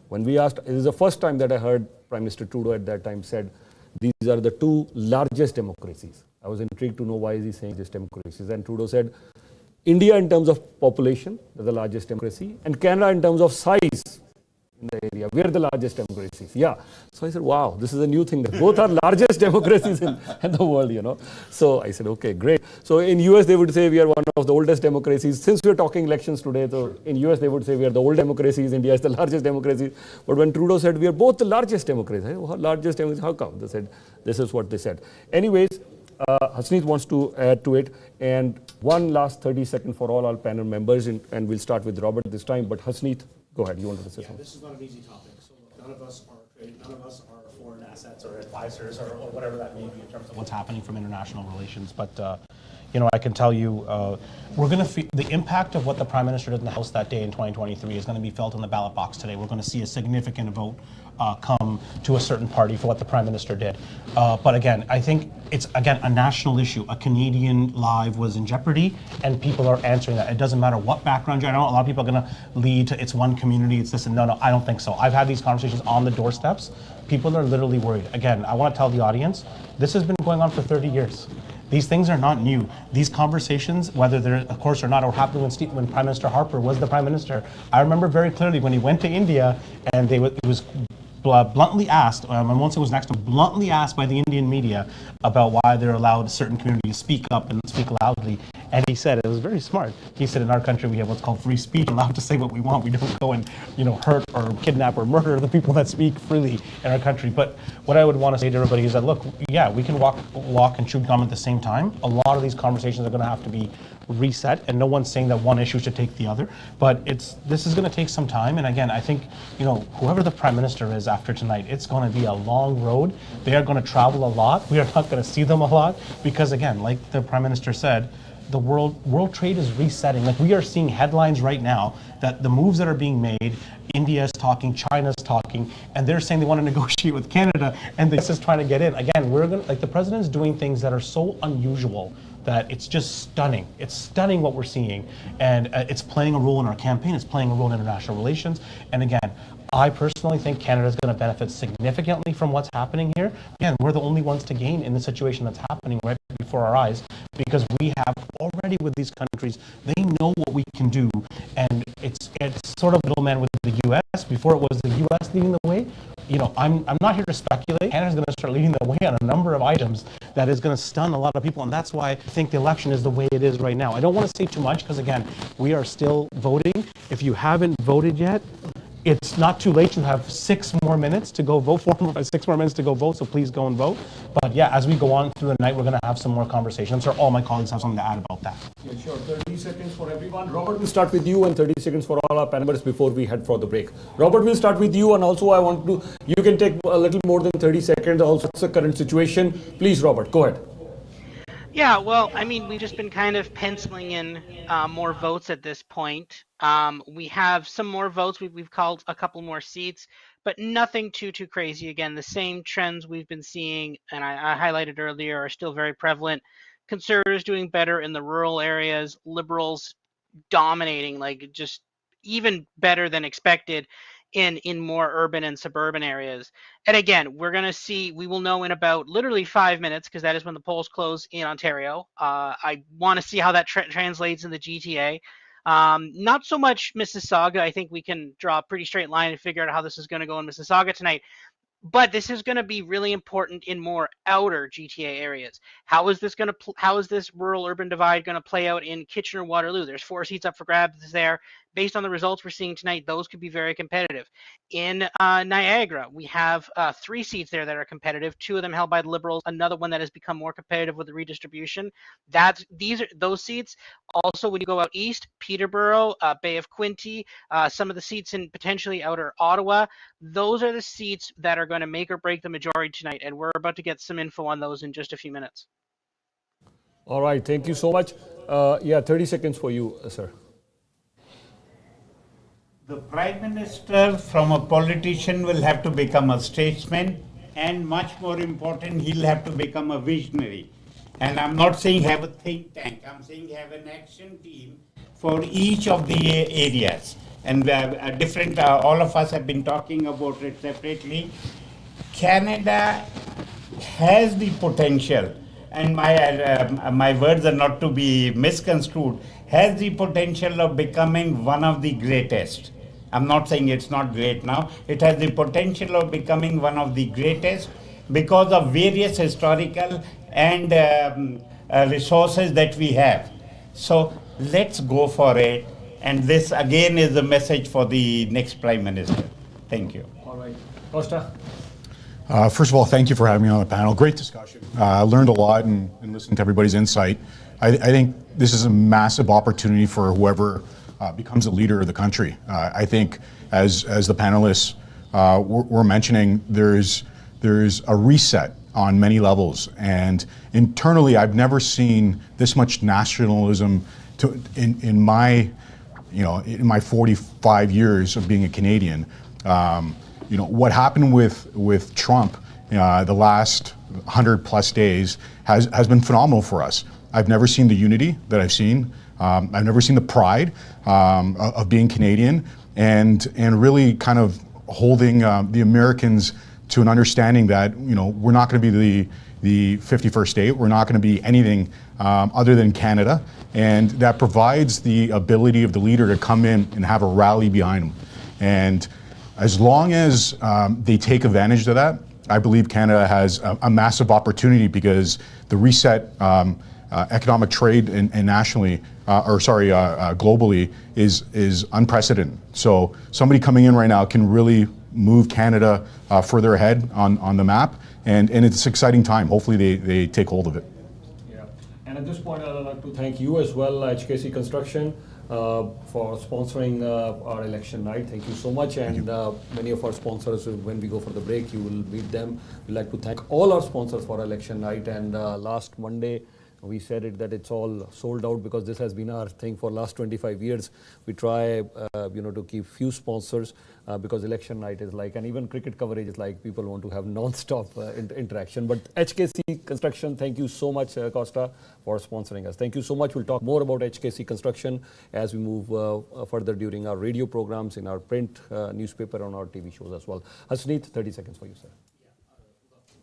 When we asked, it is the first time that I heard Prime Minister Trudeau at that time said, these are the two largest democracies. I was intrigued to know why is he saying these democracies. And Trudeau said, India in terms of population is the largest democracy, and Canada in terms of size in the area. We are the largest democracies. Yeah. So I said, wow, this is a new thing. That both are largest democracies in the world, So I said, okay, great. So in US, they would say we are one of the oldest democracies. Since we're talking elections today, so in US, they would say we are the old democracies. India is the largest democracy. But when Trudeau said we are both the largest democracies, I said, well, largest democracy, how come? They said, this is what they said. Anyways, Hasneet wants to add to it. And one last 30 seconds for all our panel members, and we'll start with Robert this time. But Hasneet, go ahead. You wanted to say something? This is not an easy topic. So none of us are foreign assets or advisors or whatever that may be in terms of what's happening from international relations. But I can tell you, we're going to feel the impact of what the Prime Minister did in the House that day in 2023 is going to be felt in the ballot box today. We're going to see a significant vote come to a certain party for what the Prime Minister did. But again, I think it's, again, a national issue. A Canadian life was in jeopardy, and people are answering that. It doesn't matter what background you're in. I know a lot of people are going to lead to it's one community, it's this, and no, I don't think so. I've had these conversations on the doorsteps. People are literally worried. Again, I want to tell the audience, this has been going on for 30 years. These things are not new. These conversations, whether they're of course or not, are happening when Prime Minister Harper was the Prime Minister. I remember very clearly when he went to India and it was bluntly asked, I won't say it was next to bluntly asked by the Indian media about why they're allowed certain communities to speak up and speak loudly. And he said, it was very smart. He said, in our country, we have what's called free speech, allowed to say what we want. We don't go and, hurt or kidnap or murder the people that speak freely in our country. But what I would want to say to everybody is that, look, yeah, we can walk and chew gum at the same time. A lot of these conversations are going to have to be reset, and no one's saying that one issue should take the other, but this is going to take some time. And again, I think whoever the Prime Minister is after tonight, it's going to be a long road. They are going to travel a lot. We are not going to see them a lot because, again, like the Prime Minister said, the world trade is resetting. Like, we are seeing headlines right now that the moves that are being made, India is talking, China's talking, and they're saying they want to negotiate with Canada, and they're just trying to get in. Again, the president's doing things that are so unusual that it's just stunning. It's stunning what we're seeing, and it's playing a role in our campaign. It's playing a role in international relations. And again, I personally think Canada is going to benefit significantly from what's happening here. Again, we're the only ones to gain in the situation that's happening right before our eyes, because we have already with these countries, they know what we can do, and it's sort of middleman with the U.S. Before it was the U.S. leading the way. I'm not here to speculate. Canada's going to start leading the way on a number of items that is going to stun a lot of people, and that's why I think the election is the way it is right now. I don't want to say too much because, again, we are still voting. If you haven't voted yet, it's not too late. You have 6 more minutes to go vote. 6 more minutes to go vote, so please go and vote. But yeah, as we go on through the night, we're going to have some more conversations. I'm sure all my colleagues have something to add about that. Yeah, sure. 30 seconds for everyone. Robert, We'll start with you, and 30 seconds for all our panelists before we head for the break. Robert, we'll start with you, and also I want to, you can take a little more than 30 seconds. Also, it's the current situation. Please, Robert, go ahead. Yeah, well, I mean, we've just been kind of penciling in more votes at this point. We have some more votes. We've called a couple more seats, but nothing too crazy. Again, the same trends we've been seeing, and I highlighted earlier, are still very prevalent. Conservatives doing better in the rural areas, liberals dominating, like just even better than expected in more urban and suburban areas. And again, we will know in about literally 5 minutes, because that is when the polls close in Ontario. I want to see how that translates in the GTA. Not so much Mississauga. I think we can draw a pretty straight line and figure out how this is going to go in Mississauga tonight. But this is going to be really important in more outer GTA areas. How is this rural urban divide going to play out in Kitchener-Waterloo? There's 4 seats up for grabs there. based on the results we're seeing tonight, those could be very competitive. In Niagara, we have 3 seats there that are competitive, 2 of them held by the Liberals, another one that has become more competitive with the redistribution. These are those seats. Also, when you go out east, Peterborough, Bay of Quinte, some of the seats in potentially outer Ottawa, those are the seats that are going to make or break the majority tonight, and we're about to get some info on those in just a few minutes. All right, thank you so much. 30 seconds for you, sir. The Prime Minister from a politician will have to become a statesman, and much more important, he'll have to become a visionary. And I'm not saying have a think tank, I'm saying have an action team for each of the areas. And all of us have been talking about it separately. Canada has the potential, and my words are not to be misconstrued, has the potential of becoming one of the greatest. I'm not saying it's not great now. It has the potential of becoming one of the greatest because of various historical and resources that we have. So let's go for it. And this again is the message for the next Prime Minister. Thank you. All right. Costa? First of all, thank you for having me on the panel. Great discussion. I learned a lot and listened to everybody's insight. I think this is a massive opportunity for whoever becomes a leader of the country. I think, as the panelists were mentioning, there's a reset on many levels, and internally, I've never seen this much nationalism in my 45 years of being a Canadian. What happened with Trump the last 100+ days has been phenomenal for us. I've never seen the unity that I've seen. I've never seen the pride of being Canadian and really kind of holding the Americans to an understanding that we're not going to be the 51st state. We're not going to be anything other than Canada, and that provides the ability of the leader to come in and have a rally behind him. And as long as they take advantage of that, I believe Canada has a massive opportunity because the reset economic trade and nationally, globally, is unprecedented. So somebody coming in right now can really move Canada further ahead on the map, and it's an exciting time. Hopefully they take hold of it. Yeah, and at this point, I'd like to thank you as well, HKC Construction, for sponsoring our election night. Thank you so much. And many of our sponsors, when we go for the break, you will meet them. We'd like to thank all our sponsors for election night. And last Monday, we said that it's all sold out because this has been our thing for last 25 years. We try, to keep few sponsors because election night is like, and even cricket coverage is like people want to have non-stop interaction. But HKC Construction, thank you so much, Costa, for sponsoring us. Thank you so much. We'll talk more about HKC Construction as we move further during our radio programs, in our print newspaper, on our TV shows as well. Hasneet, 30 seconds for you, sir.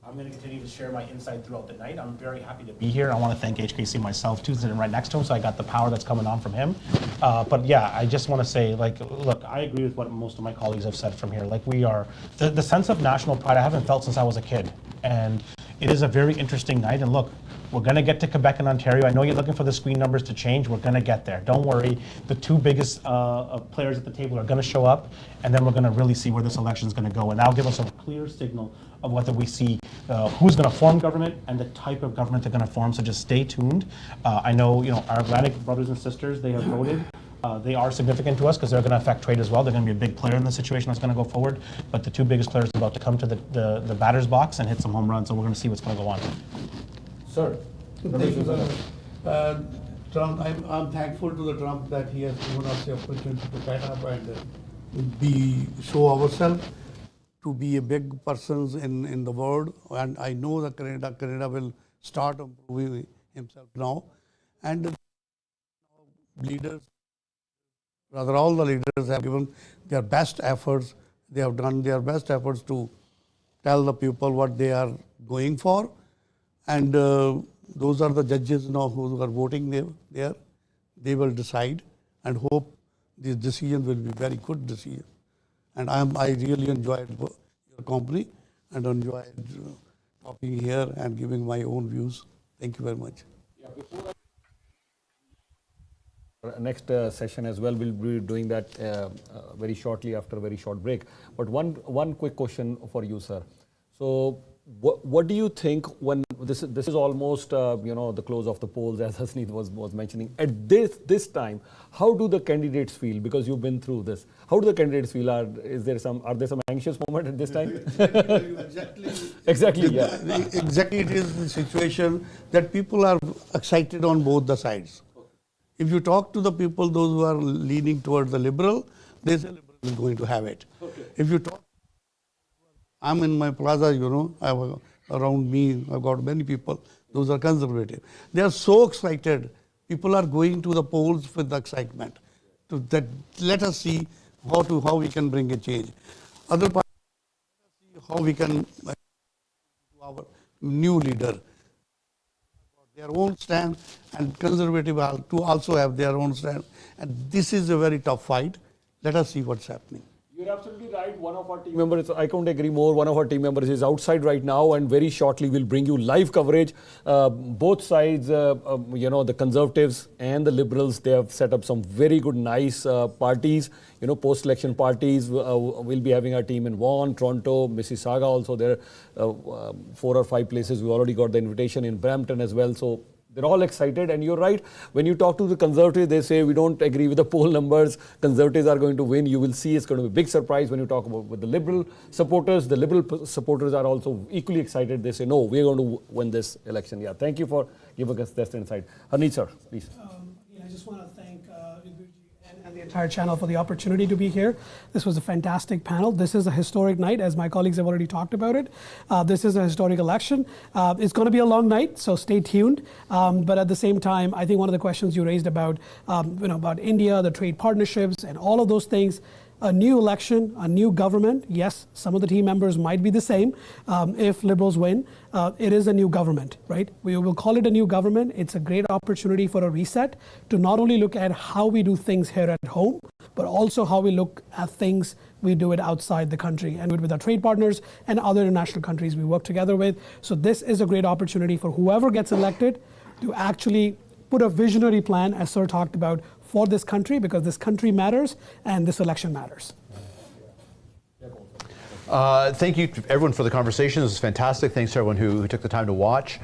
I'm going to continue to share my insight throughout the night. I'm very happy to be here. I want to thank HKC myself too, sitting right next to him, so I got the power that's coming on from him. But yeah, I just want to say, look, I agree with what most of my colleagues have said from here. We are, the sense of national pride I haven't felt since I was a kid. And it is a very interesting night. And look, we're going to get to Quebec and Ontario. I know you're looking for the screen numbers to change. We're going to get there. Don't worry. The 2 biggest players at the table are going to show up, and then we're going to really see where this election is going to go. And that'll give us a clear signal of whether we see who's going to form government and the type of government they're going to form. So just stay tuned. I know, our Atlantic brothers and sisters, they have voted. They are significant to us because they're going to affect trade as well. They're going to be a big player in the situation that's going to go forward. But the 2 biggest players are about to come to the batter's box and hit some home runs. So we're going to see what's going to go on. Sir. Thank you, sir. Trump, I'm thankful to the Trump that he has given us the opportunity to get up and show ourselves to be a big persons in the world. And I know that Canada will start improving himself now. And leaders, rather all the leaders have given their best efforts. They have done their best efforts to tell the people what they are going for. And those are the judges now who are voting there. They will decide and hope this decision will be very good decision. And I really enjoyed your company and enjoyed talking here and giving my own views. Thank you very much. next session as well. We'll be doing that very shortly after a very short break. But one quick question for you, sir. So what do you think when this is almost the close of the polls, as Hasneet was mentioning at this time? How do the candidates feel? Because you've been through this. How do the candidates feel? Are there some anxious moment at this time? Exactly. Yeah. Exactly, it is the situation that people are excited on both the sides. If you talk to the people, those who are leaning towards the liberal, they say liberal is going to have it. Okay. If you talk, I'm in my plaza, I have around me, I've got many people, those are conservative. They are so excited. People are going to the polls with the excitement. Let us see how we can bring a change. Other parties, how we can our new leader. Their own stand, and conservative to also have their own stand. And this is a very tough fight. Let us see what's happening. You're absolutely right. One of our team members, I couldn't agree more, one of our team members is outside right now, and very shortly we'll bring you live coverage. Both sides, the conservatives and the liberals, they have set up some very good, nice parties, post-election parties. We'll be having our team in Vaughan, Toronto, Mississauga also. There are 4 or 5 places. We already got the invitation in Brampton as well. So they're all excited, and you're right. When you talk to the conservatives, they say we don't agree with the poll numbers. Conservatives are going to win. You will see it's going to be a big surprise when you talk about with the liberal supporters. The liberal supporters are also equally excited. They say, no, we're going to win this election. Yeah, thank you for giving us this insight. Harneet, sir, please. I just want to thank and the entire channel for the opportunity to be here. This was a fantastic panel. This is a historic night, as my colleagues have already talked about it. This is a historic election. It's going to be a long night, so stay tuned. But at the same time, I think one of the questions you raised about, about India, the trade partnerships, and all of those things. A new election, a new government. Yes, some of the team members might be the same if Liberals win. It is a new government, right? We will call it a new government. It's a great opportunity for a reset to not only look at how we do things here at home, but also how we look at things we do it outside the country and with our trade partners and other international countries we work together with. So this is a great opportunity for whoever gets elected to actually put a visionary plan, as Sir talked about, for this country, because this country matters and this election matters. Thank you to everyone for the conversation. This was fantastic. Thanks to everyone who took the time to watch.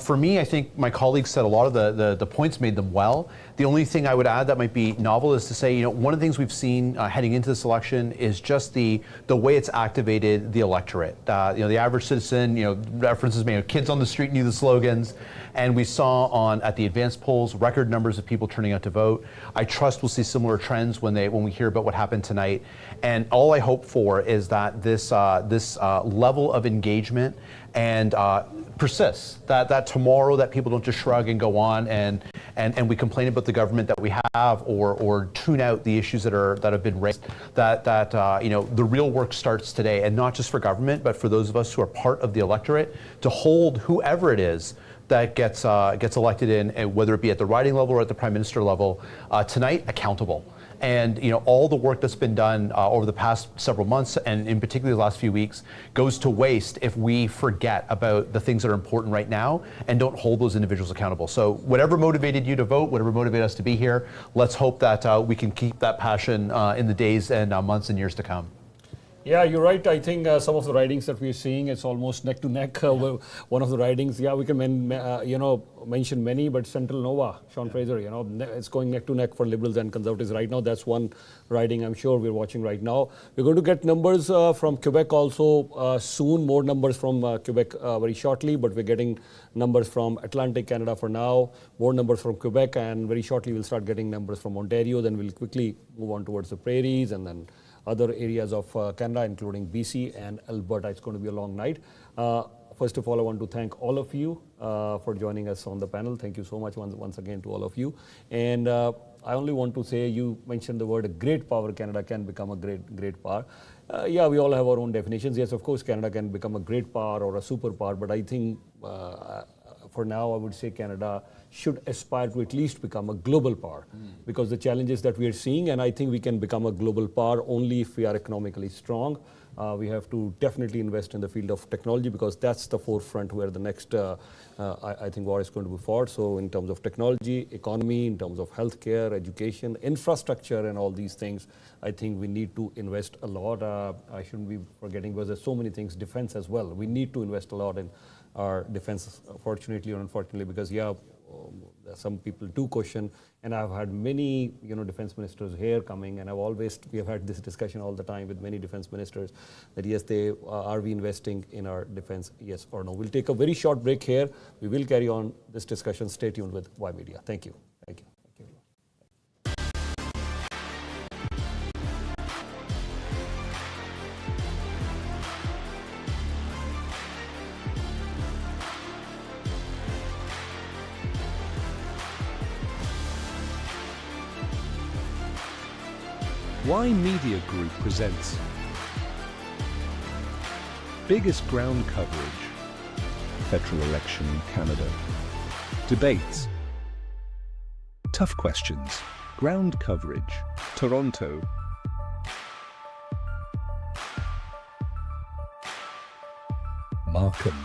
For me, I think my colleagues said a lot of the points, made them well. The only thing I would add that might be novel is to say, one of the things we've seen heading into this election is just the way it's activated the electorate. The average citizen, references, kids on the street knew the slogans. And we saw at the advanced polls record numbers of people turning out to vote. I trust we'll see similar trends when we hear about what happened tonight. And all I hope for is that this level of engagement and persists. That tomorrow that people don't just shrug and go on and we complain about the government that we have or tune out the issues that have been raised. That the real work starts today, and not just for government, but for those of us who are part of the electorate, to hold whoever it is that gets elected in, whether it be at the riding level or at the prime minister level, tonight accountable. And all the work that's been done over the past several months, and in particular the last few weeks, goes to waste if we forget about the things that are important right now and don't hold those individuals accountable. So whatever motivated you to vote, whatever motivated us to be here, let's hope that we can keep that passion in the days and months and years to come. Yeah, you're right. I think some of the ridings that we're seeing, it's almost neck to neck. One of the ridings, we can mention many, but Central Nova, Sean Fraser, it's going neck to neck for Liberals and Conservatives right now. That's one riding I'm sure we're watching right now. We're going to get numbers from Quebec also soon, more numbers from Quebec very shortly, but we're getting numbers from Atlantic Canada for now, more numbers from Quebec, and very shortly we'll start getting numbers from Ontario. Then we'll quickly move on towards the prairies and then other areas of Canada, including BC and Alberta. It's going to be a long night. First of all, I want to thank all of you for joining us on the panel. Thank you so much once again to all of you. And I only want to say, you mentioned the word a great power. Canada can become a great power. We all have our own definitions. Yes, of course, Canada can become a great power or a superpower, but I think for now, I would say Canada should aspire to at least become a global power because the challenges that we are seeing, and I think we can become a global power only if we are economically strong. We have to definitely invest in the field of technology because that's the forefront where the next, I think, war is going to be fought. So in terms of technology, economy, in terms of healthcare, education, infrastructure, and all these things, I think we need to invest a lot. I shouldn't be forgetting because there's so many things, defense as well. We need to invest a lot in our defense, fortunately or unfortunately, because some people do question, and I've had many, defense ministers here coming, and we have had this discussion all the time with many defense ministers that yes, are we investing in our defense, yes or no. We'll take a very short break here. We will carry on this discussion. Stay tuned with Ymedia. Thank you. Thank you. Ymedia Group presents biggest ground coverage, federal election in Canada. Debates, tough questions, ground coverage, Toronto. Markham.